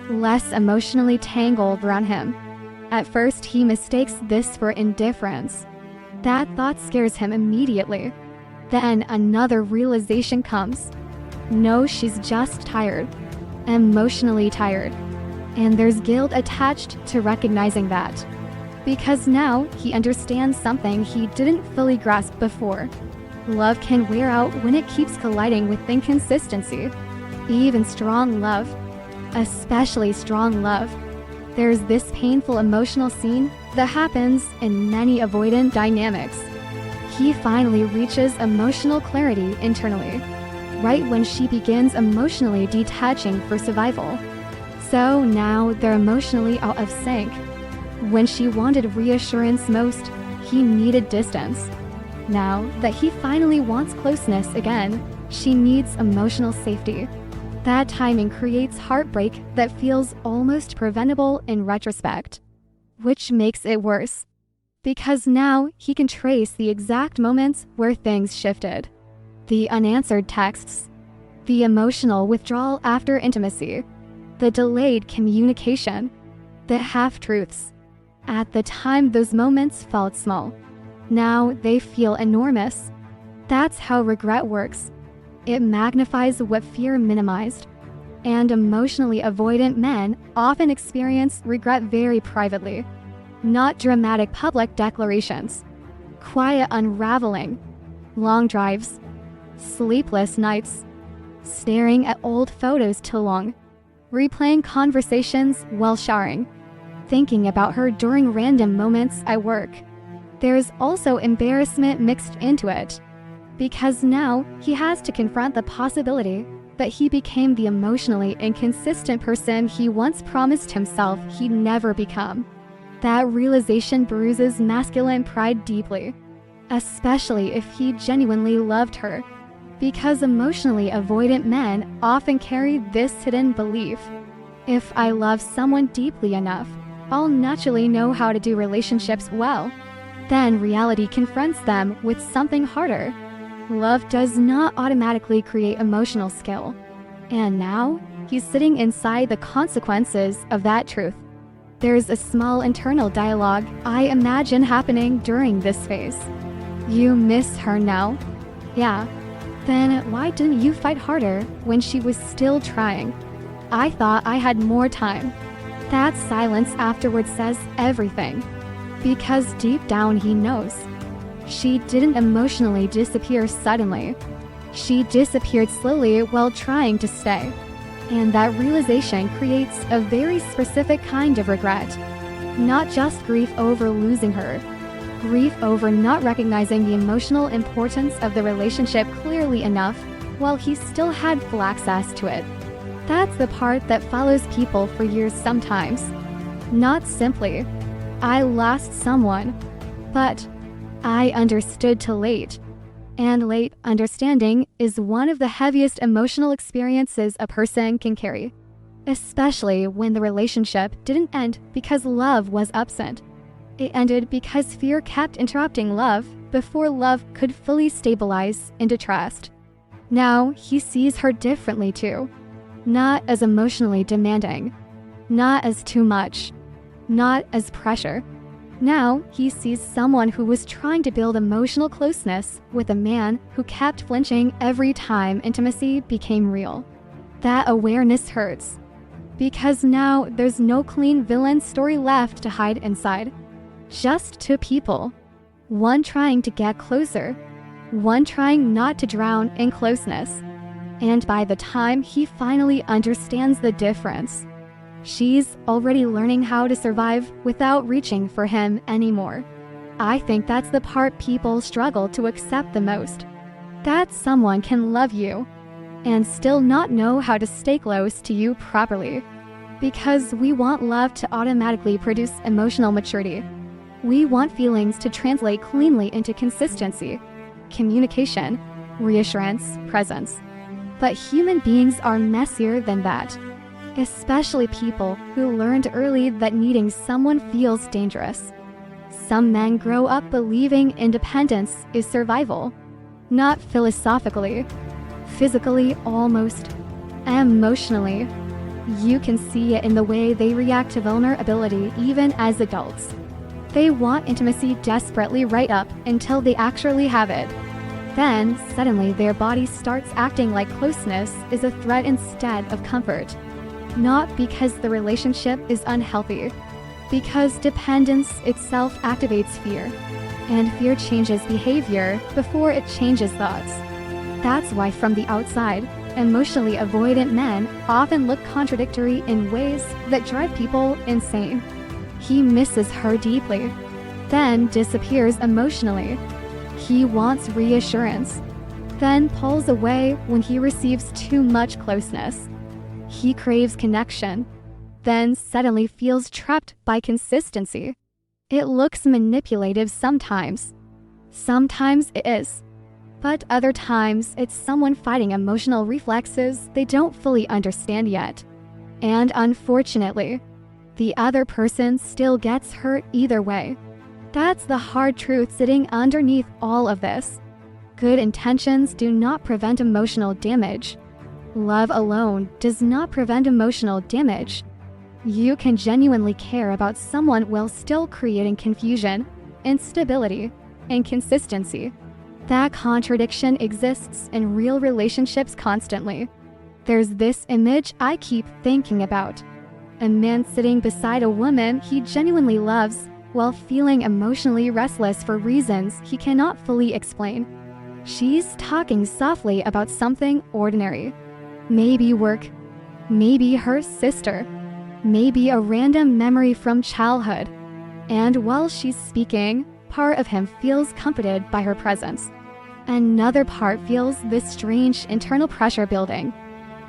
less emotionally tangled around him. At first, he mistakes this for indifference. That thought scares him immediately. Then another realization comes. No, she's just tired. Emotionally tired. And there's guilt attached to recognizing that. Because now he understands something he didn't fully grasp before. Love can wear out when it keeps colliding with inconsistency. Even strong love. Especially strong love. There's this painful emotional scene that happens in many avoidant dynamics. He finally reaches emotional clarity internally, right when she begins emotionally detaching for survival. So now they're emotionally out of sync. When she wanted reassurance most, he needed distance. Now that he finally wants closeness again, she needs emotional safety. That timing creates heartbreak that feels almost preventable in retrospect. Which makes it worse. Because now he can trace the exact moments where things shifted. The unanswered texts. The emotional withdrawal after intimacy. The delayed communication. The half-truths. At the time, those moments felt small. Now they feel enormous. That's how regret works. It magnifies what fear minimized. And emotionally avoidant men often experience regret very privately. Not dramatic public declarations. Quiet unraveling. Long drives. Sleepless nights. Staring at old photos too long. Replaying conversations while showering. Thinking about her during random moments at work. There's also embarrassment mixed into it. Because now he has to confront the possibility that he became the emotionally inconsistent person he once promised himself he'd never become. That realization bruises masculine pride deeply, especially if he genuinely loved her. Because emotionally avoidant men often carry this hidden belief. If I love someone deeply enough, I'll naturally know how to do relationships well. Then reality confronts them with something harder. Love does not automatically create emotional skill. And now, he's sitting inside the consequences of that truth. There's a small internal dialogue I imagine happening during this phase. You miss her now? Yeah. Then why didn't you fight harder when she was still trying? I thought I had more time. That silence afterwards says everything. Because deep down he knows. She didn't emotionally disappear suddenly. She disappeared slowly while trying to stay. And that realization creates a very specific kind of regret. Not just grief over losing her. Grief over not recognizing the emotional importance of the relationship clearly enough while he still had full access to it. That's the part that follows people for years sometimes. Not simply, I lost someone, but I understood too late. And late understanding is one of the heaviest emotional experiences a person can carry, especially when the relationship didn't end because love was absent. It ended because fear kept interrupting love before love could fully stabilize into trust. Now he sees her differently too, not as emotionally demanding, not as too much, not as pressure. Now he sees someone who was trying to build emotional closeness with a man who kept flinching every time intimacy became real. That awareness hurts, because now there's no clean villain story left to hide inside. Just two people, one trying to get closer, one trying not to drown in closeness. And by the time he finally understands the difference, she's already learning how to survive without reaching for him anymore. I think that's the part people struggle to accept the most. That someone can love you and still not know how to stay close to you properly. Because we want love to automatically produce emotional maturity. We want feelings to translate cleanly into consistency, communication, reassurance, presence. But human beings are messier than that. Especially people who learned early that needing someone feels dangerous. Some men grow up believing independence is survival, not philosophically, physically almost, emotionally. You can see it in the way they react to vulnerability even as adults. They want intimacy desperately right up until they actually have it. Then, suddenly their body starts acting like closeness is a threat instead of comfort. Not because the relationship is unhealthy, because dependence itself activates fear, and fear changes behavior before it changes thoughts. That's why from the outside, emotionally avoidant men often look contradictory in ways that drive people insane. He misses her deeply, then disappears emotionally. He wants reassurance, then pulls away when he receives too much closeness. He craves connection, then suddenly feels trapped by consistency. It looks manipulative sometimes. Sometimes it is. But other times, it's someone fighting emotional reflexes they don't fully understand yet. And unfortunately, the other person still gets hurt either way. That's the hard truth sitting underneath all of this. Good intentions do not prevent emotional damage. Love alone does not prevent emotional damage. You can genuinely care about someone while still creating confusion, instability, inconsistency. That contradiction exists in real relationships constantly. There's this image I keep thinking about. A man sitting beside a woman he genuinely loves while feeling emotionally restless for reasons he cannot fully explain. She's talking softly about something ordinary. Maybe work, maybe her sister, maybe a random memory from childhood. And while she's speaking, part of him feels comforted by her presence. Another part feels this strange internal pressure building.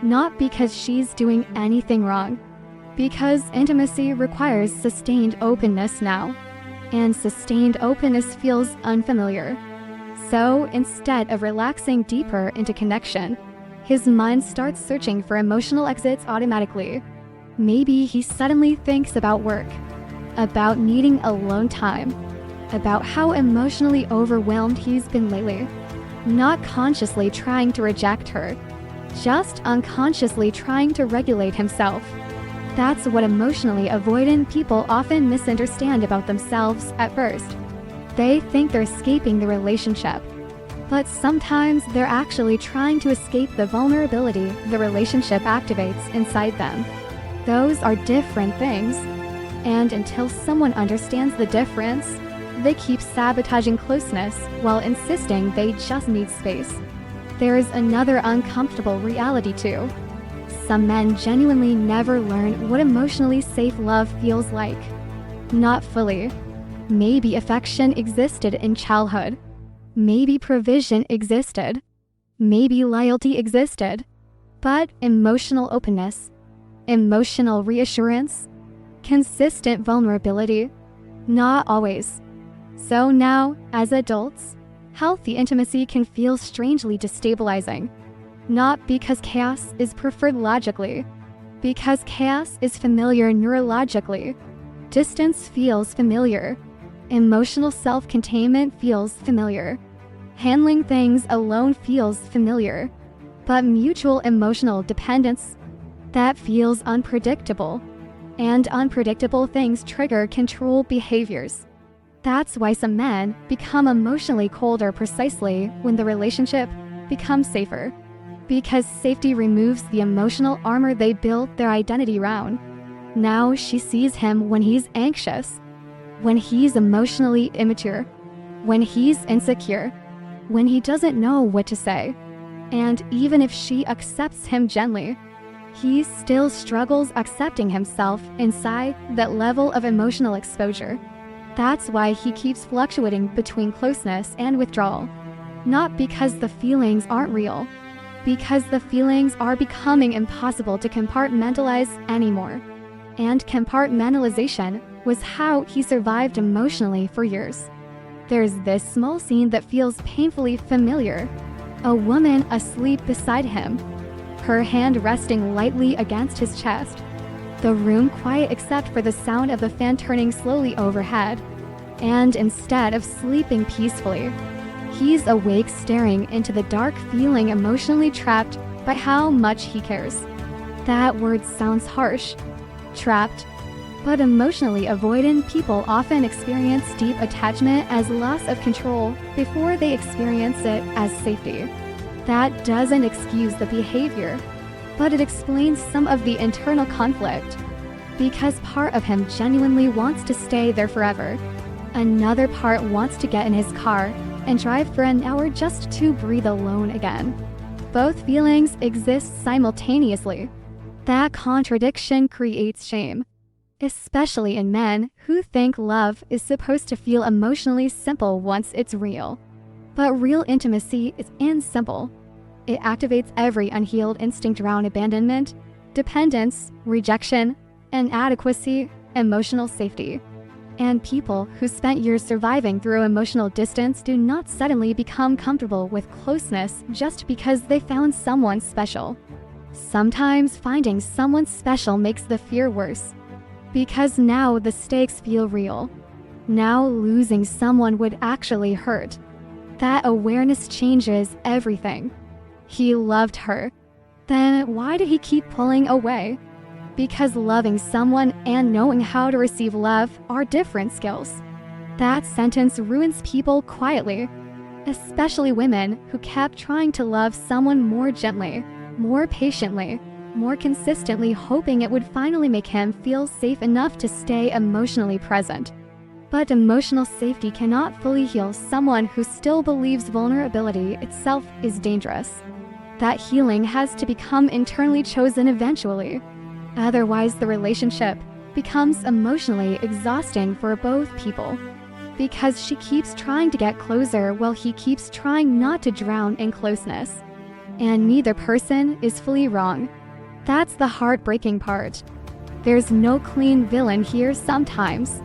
Not because she's doing anything wrong, because intimacy requires sustained openness now, and sustained openness feels unfamiliar. So instead of relaxing deeper into connection, his mind starts searching for emotional exits automatically. Maybe he suddenly thinks about work, about needing alone time, about how emotionally overwhelmed he's been lately. Not consciously trying to reject her, just unconsciously trying to regulate himself. That's what emotionally avoidant people often misunderstand about themselves at first. They think they're escaping the relationship, but sometimes they're actually trying to escape the vulnerability the relationship activates inside them. Those are different things, and until someone understands the difference, they keep sabotaging closeness while insisting they just need space. There's another uncomfortable reality too. Some men genuinely never learn what emotionally safe love feels like. Not fully. Maybe affection existed in childhood. Maybe provision existed. Maybe loyalty existed, but emotional openness, emotional reassurance, consistent vulnerability, not always. So now, as adults, healthy intimacy can feel strangely destabilizing. Not because chaos is preferred logically, because chaos is familiar neurologically. Distance feels familiar. Emotional self-containment feels familiar. Handling things alone feels familiar. But mutual emotional dependence, that feels unpredictable. And unpredictable things trigger control behaviors. That's why some men become emotionally colder precisely when the relationship becomes safer. Because safety removes the emotional armor they built their identity around. Now she sees him when he's anxious, when he's emotionally immature, when he's insecure, when he doesn't know what to say. And even if she accepts him gently, he still struggles accepting himself inside that level of emotional exposure. That's why he keeps fluctuating between closeness and withdrawal. Not because the feelings aren't real, because the feelings are becoming impossible to compartmentalize anymore. And compartmentalization was how he survived emotionally for years. There's this small scene that feels painfully familiar. A woman asleep beside him, her hand resting lightly against his chest. The room quiet except for the sound of the fan turning slowly overhead. And instead of sleeping peacefully, he's awake staring into the dark, feeling emotionally trapped by how much he cares. That word sounds harsh. Trapped. But emotionally avoidant people often experience deep attachment as loss of control before they experience it as safety. That doesn't excuse the behavior, but it explains some of the internal conflict. Because part of him genuinely wants to stay there forever. Another part wants to get in his car and drive for an hour just to breathe alone again. Both feelings exist simultaneously. That contradiction creates shame, especially in men who think love is supposed to feel emotionally simple once it's real. But real intimacy isn't simple. It activates every unhealed instinct around abandonment, dependence, rejection, inadequacy, emotional safety. And people who spent years surviving through emotional distance do not suddenly become comfortable with closeness just because they found someone special. Sometimes finding someone special makes the fear worse. Because now the stakes feel real. Now losing someone would actually hurt. That awareness changes everything. He loved her. Then why did he keep pulling away? Because loving someone and knowing how to receive love are different skills. That sentence ruins people quietly, especially women who kept trying to love someone more gently, more patiently, more consistently, hoping it would finally make him feel safe enough to stay emotionally present. But emotional safety cannot fully heal someone who still believes vulnerability itself is dangerous. That healing has to become internally chosen eventually. Otherwise, the relationship becomes emotionally exhausting for both people. Because she keeps trying to get closer while he keeps trying not to drown in closeness. And neither person is fully wrong. That's the heartbreaking part. There's no clean villain here sometimes.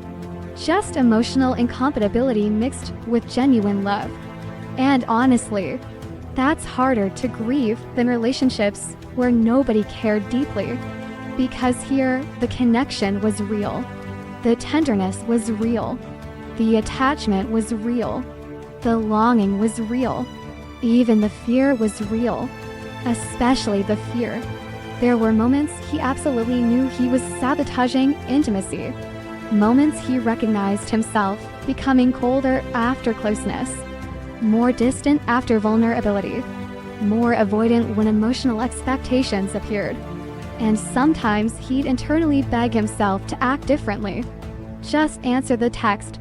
Just emotional incompatibility mixed with genuine love. And honestly, that's harder to grieve than relationships where nobody cared deeply. Because here, the connection was real. The tenderness was real. The attachment was real. The longing was real. Even the fear was real. Especially the fear. There were moments he absolutely knew he was sabotaging intimacy. Moments he recognized himself becoming colder after closeness. More distant after vulnerability. More avoidant when emotional expectations appeared. And sometimes he'd internally beg himself to act differently. Just answer the text.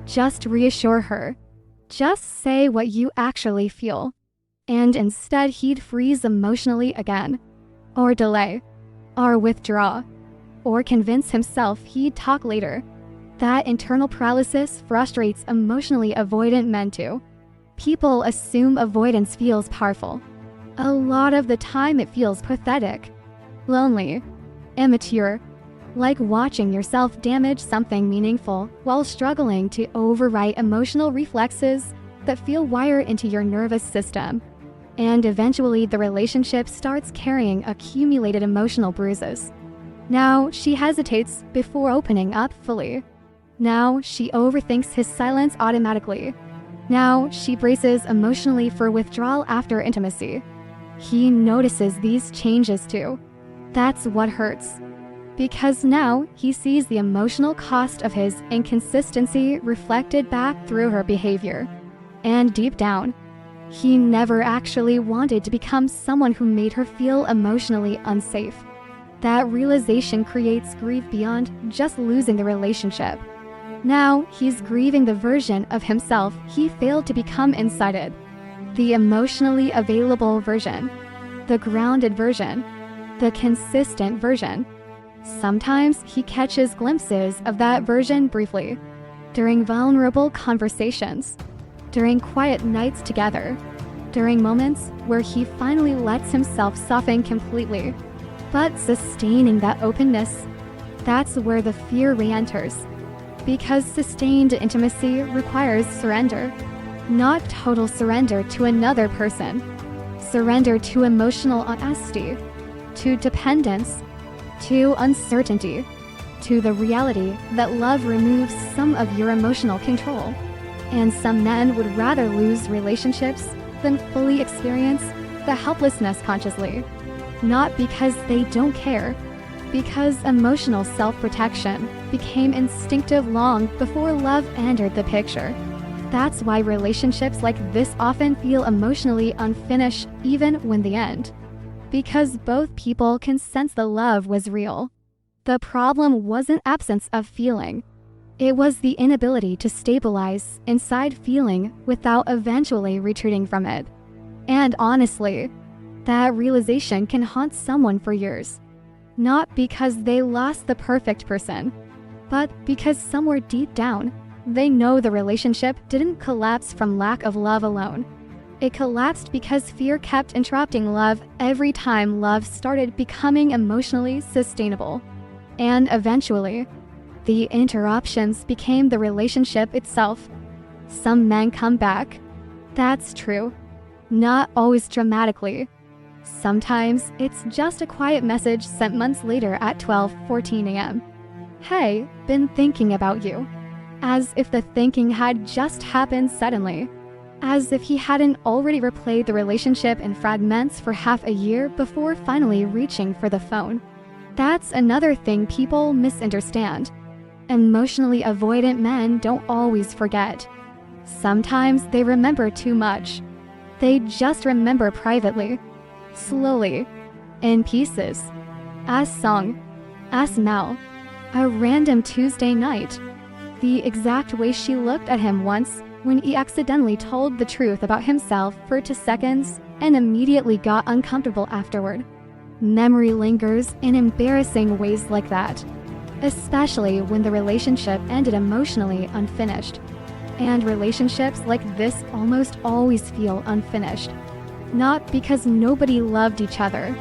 Just reassure her. Just say what you actually feel. And instead he'd freeze emotionally again. Or delay. Or withdraw. Or convince himself he'd talk later. That internal paralysis frustrates emotionally avoidant men too. People assume avoidance feels powerful. A lot of the time it feels pathetic, lonely, immature, like watching yourself damage something meaningful while struggling to overwrite emotional reflexes that feel wired into your nervous system. And eventually the relationship starts carrying accumulated emotional bruises. Now she hesitates before opening up fully. Now she overthinks his silence automatically. Now she braces emotionally for withdrawal after intimacy. He notices these changes too. That's what hurts. Because now he sees the emotional cost of his inconsistency reflected back through her behavior. And deep down, he never actually wanted to become someone who made her feel emotionally unsafe. That realization creates grief beyond just losing the relationship. Now he's grieving the version of himself he failed to become inside it. The emotionally available version. The grounded version. The consistent version. Sometimes he catches glimpses of that version briefly, during vulnerable conversations, during quiet nights together, during moments where he finally lets himself soften completely. But sustaining that openness, that's where the fear re-enters. Because sustained intimacy requires surrender, not total surrender to another person. Surrender to emotional honesty, to dependence, to uncertainty, to the reality that love removes some of your emotional control. And some men would rather lose relationships than fully experience the helplessness consciously. Not because they don't care, because emotional self-protection became instinctive long before love entered the picture. That's why relationships like this often feel emotionally unfinished even when they end. Because both people can sense the love was real. The problem wasn't absence of feeling. It was the inability to stabilize inside feeling without eventually retreating from it. And honestly, that realization can haunt someone for years. Not because they lost the perfect person, but because somewhere deep down, they know the relationship didn't collapse from lack of love alone. It collapsed because fear kept interrupting love every time love started becoming emotionally sustainable. And eventually, the interruptions became the relationship itself. Some men come back. That's true. Not always dramatically. Sometimes it's just a quiet message sent months later at 12:14 a.m. Hey, been thinking about you. As if the thinking had just happened suddenly. As if he hadn't already replayed the relationship in fragments for half a year before finally reaching for the phone. That's another thing people misunderstand. Emotionally avoidant men don't always forget. Sometimes they remember too much. They just remember privately, slowly, in pieces. As song, as smell, a random Tuesday night. The exact way she looked at him once when he accidentally told the truth about himself for 2 seconds and immediately got uncomfortable afterward. Memory lingers in embarrassing ways like that, especially when the relationship ended emotionally unfinished. And relationships like this almost always feel unfinished. Not because nobody loved each other,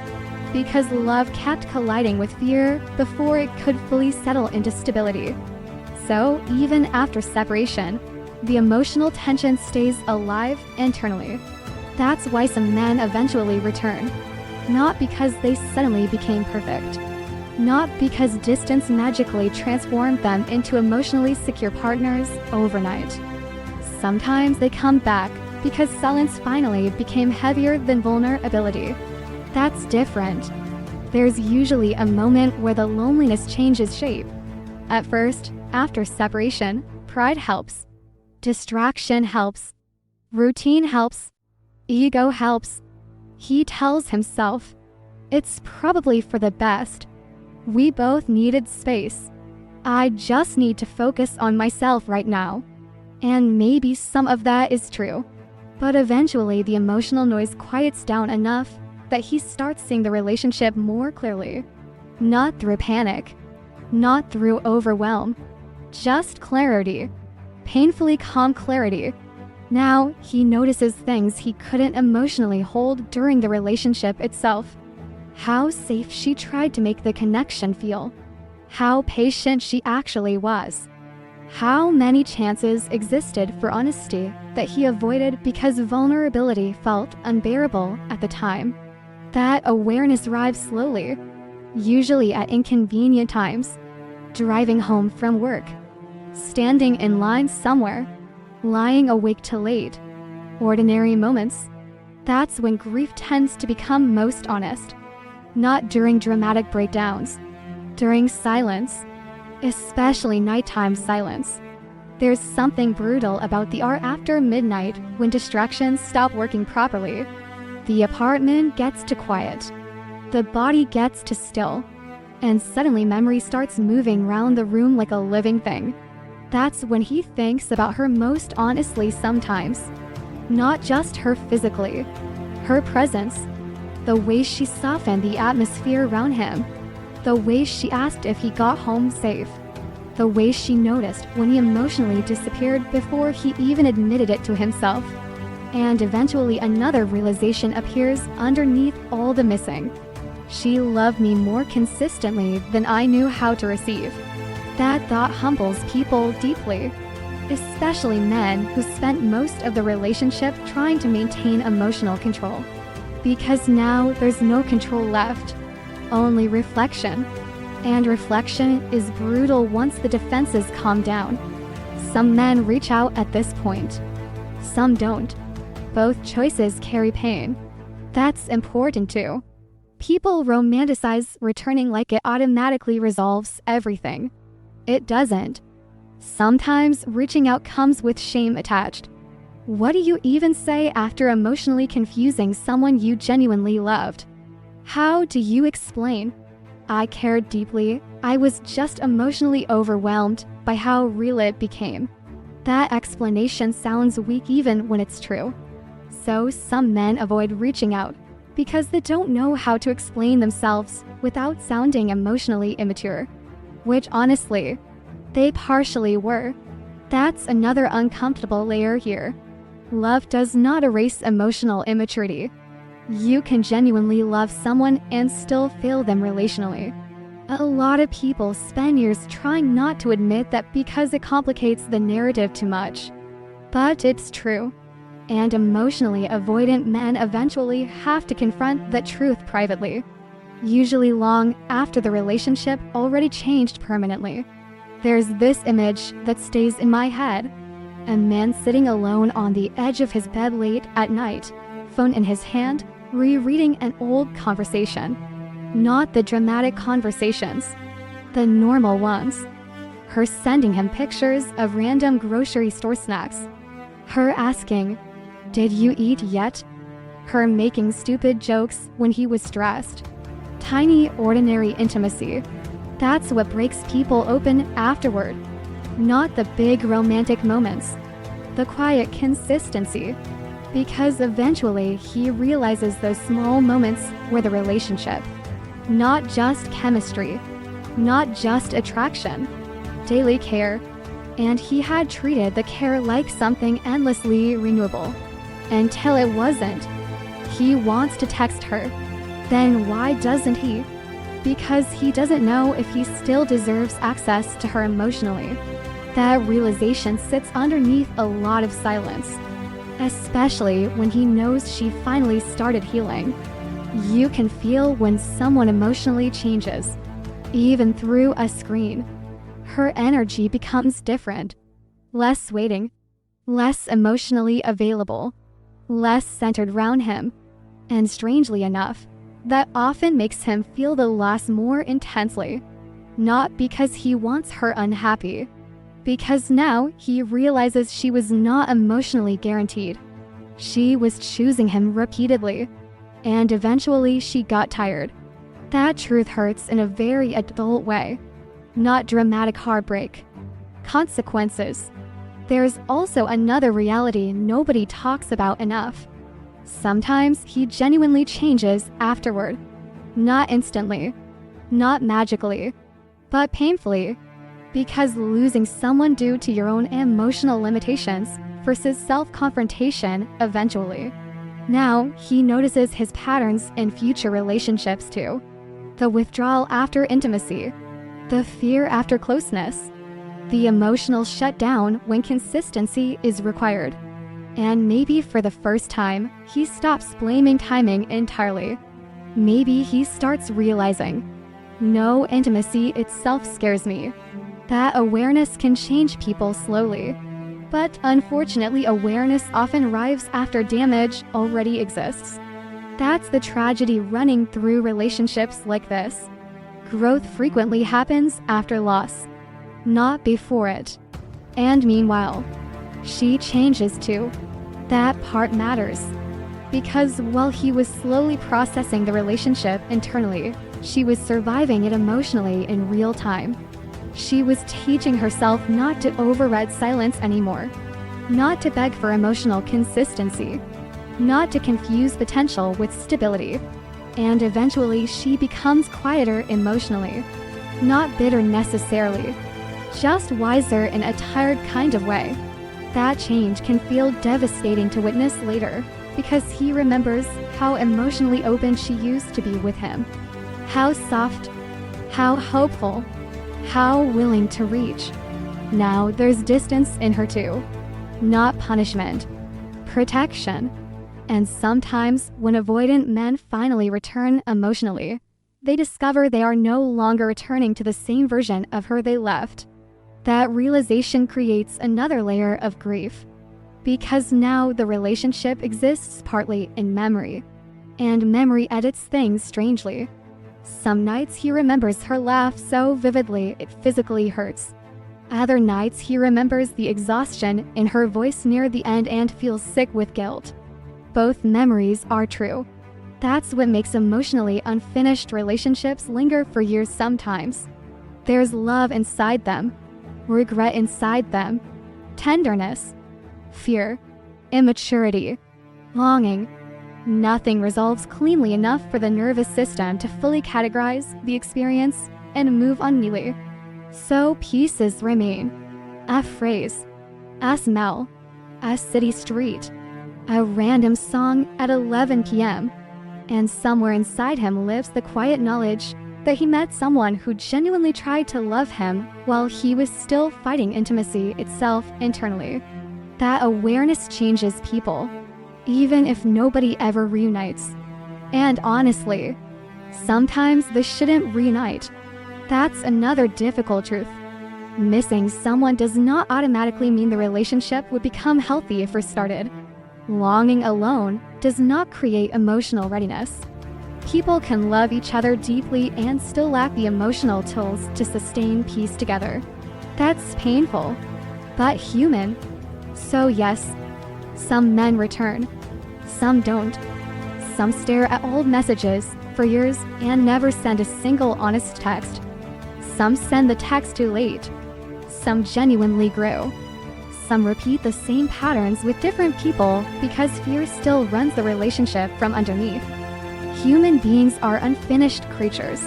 because love kept colliding with fear before it could fully settle into stability. So even after separation, the emotional tension stays alive internally. That's why some men eventually return. Not because they suddenly became perfect. Not because distance magically transformed them into emotionally secure partners overnight. Sometimes they come back because silence finally became heavier than vulnerability. That's different. There's usually a moment where the loneliness changes shape. At first, after separation, pride helps. Distraction helps. Routine helps. Ego helps. He tells himself, it's probably for the best. We both needed space. I just need to focus on myself right now. And maybe some of that is true. But eventually the emotional noise quiets down enough that he starts seeing the relationship more clearly. Not through panic. Not through overwhelm. Just clarity. Painfully calm clarity. Now, he notices things he couldn't emotionally hold during the relationship itself. How safe she tried to make the connection feel. How patient she actually was. How many chances existed for honesty that he avoided because vulnerability felt unbearable at the time. That awareness arrives slowly, usually at inconvenient times. Driving home from work, standing in line somewhere, lying awake till late. Ordinary moments. That's when grief tends to become most honest. Not during dramatic breakdowns. During silence. Especially nighttime silence. There's something brutal about the hour after midnight when distractions stop working properly. The apartment gets to quiet. The body gets to still. And suddenly memory starts moving round the room like a living thing. That's when he thinks about her most honestly sometimes. Not just her physically. Her presence. The way she softened the atmosphere around him. The way she asked if he got home safe. The way she noticed when he emotionally disappeared before he even admitted it to himself. And eventually another realization appears underneath all the missing. She loved me more consistently than I knew how to receive. That thought humbles people deeply, especially men who spent most of the relationship trying to maintain emotional control. Because now there's no control left, only reflection. And reflection is brutal once the defenses calm down. Some men reach out at this point. Some don't. Both choices carry pain. That's important too. People romanticize returning like it automatically resolves everything. It doesn't. Sometimes reaching out comes with shame attached. What do you even say after emotionally confusing someone you genuinely loved? How do you explain? I cared deeply, I was just emotionally overwhelmed by how real it became. That explanation sounds weak even when it's true. So some men avoid reaching out because they don't know how to explain themselves without sounding emotionally immature. Which honestly, they partially were. That's another uncomfortable layer here. Love does not erase emotional immaturity. You can genuinely love someone and still fail them relationally. A lot of people spend years trying not to admit that because it complicates the narrative too much. But it's true. And emotionally avoidant men eventually have to confront the truth privately. Usually long after the relationship already changed permanently. There's this image that stays in my head. A man sitting alone on the edge of his bed late at night, phone in his hand, rereading an old conversation. Not the dramatic conversations, the normal ones. Her sending him pictures of random grocery store snacks. Her asking, "Did you eat yet?" Her making stupid jokes when he was stressed. Tiny, ordinary intimacy. That's what breaks people open afterward. Not the big romantic moments. The quiet consistency. Because eventually he realizes those small moments were the relationship. Not just chemistry. Not just attraction. Daily care. And he had treated the care like something endlessly renewable. Until it wasn't. He wants to text her. Then why doesn't he? Because he doesn't know if he still deserves access to her emotionally. That realization sits underneath a lot of silence. Especially when he knows she finally started healing. You can feel when someone emotionally changes. Even through a screen. Her energy becomes different. Less waiting. Less emotionally available. Less centered around him. And strangely enough, that often makes him feel the loss more intensely. Not because he wants her unhappy. Because now he realizes she was not emotionally guaranteed. She was choosing him repeatedly. And eventually she got tired. That truth hurts in a very adult way. Not dramatic heartbreak. Consequences. There's also another reality nobody talks about enough. Sometimes he genuinely changes afterward. Not instantly. Not magically. But painfully. Because losing someone due to your own emotional limitations versus self-confrontation eventually. Now, he notices his patterns in future relationships too. The withdrawal after intimacy, the fear after closeness, the emotional shutdown when consistency is required. And maybe for the first time, he stops blaming timing entirely. Maybe he starts realizing, no, intimacy itself scares me. That awareness can change people slowly. But unfortunately, awareness often arrives after damage already exists. That's the tragedy running through relationships like this. Growth frequently happens after loss, not before it. And meanwhile, she changes too. That part matters. Because while he was slowly processing the relationship internally, she was surviving it emotionally in real time. She was teaching herself not to override silence anymore, not to beg for emotional consistency, not to confuse potential with stability. And eventually she becomes quieter emotionally, not bitter necessarily, just wiser in a tired kind of way. That change can feel devastating to witness later, because he remembers how emotionally open she used to be with him. How soft, how hopeful, how willing to reach. Now there's distance in her too. Not punishment, protection. And sometimes when avoidant men finally return emotionally, they discover they are no longer returning to the same version of her they left. That realization creates another layer of grief. Because now the relationship exists partly in memory. And memory edits things strangely. Some nights he remembers her laugh so vividly it physically hurts. Other nights he remembers the exhaustion in her voice near the end and feels sick with guilt. Both memories are true. That's what makes emotionally unfinished relationships linger for years sometimes. There's love inside them, regret inside them, tenderness, fear, immaturity, longing. Nothing resolves cleanly enough for the nervous system to fully categorize the experience and move on neatly. So pieces remain. A phrase, a smell, a city street, a random song at 11 p.m. And somewhere inside him lives the quiet knowledge that he met someone who genuinely tried to love him while he was still fighting intimacy itself internally. That awareness changes people, even if nobody ever reunites. And honestly, sometimes they shouldn't reunite. That's another difficult truth. Missing someone does not automatically mean the relationship would become healthy if restarted. Longing alone does not create emotional readiness. People can love each other deeply and still lack the emotional tools to sustain peace together. That's painful, but human. So yes, some men return, some don't. Some stare at old messages for years and never send a single honest text. Some send the text too late. Some genuinely grow. Some repeat the same patterns with different people because fear still runs the relationship from underneath. Human beings are unfinished creatures,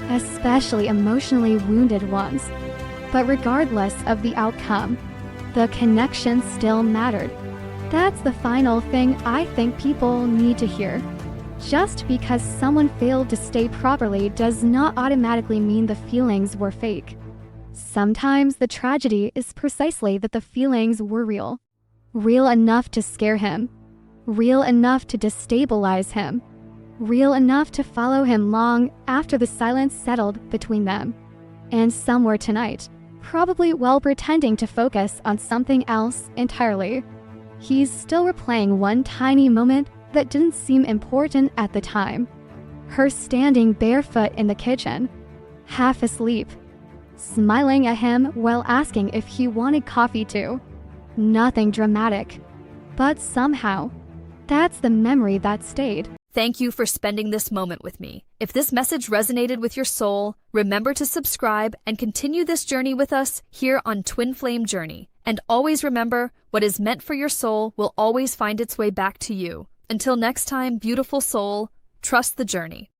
especially emotionally wounded ones. But regardless of the outcome, the connection still mattered. That's the final thing I think people need to hear. Just because someone failed to stay properly does not automatically mean the feelings were fake. Sometimes the tragedy is precisely that the feelings were real. Real enough to scare him. Real enough to destabilize him. Real enough to follow him long after the silence settled between them. And somewhere tonight, probably while pretending to focus on something else entirely, he's still replaying one tiny moment that didn't seem important at the time. Her standing barefoot in the kitchen, half asleep, smiling at him while asking if he wanted coffee too. Nothing dramatic, but somehow, that's the memory that stayed. Thank you for spending this moment with me. If this message resonated with your soul, remember to subscribe and continue this journey with us here on Twin Flame Journey. And always remember, what is meant for your soul will always find its way back to you. Until next time, beautiful soul, trust the journey.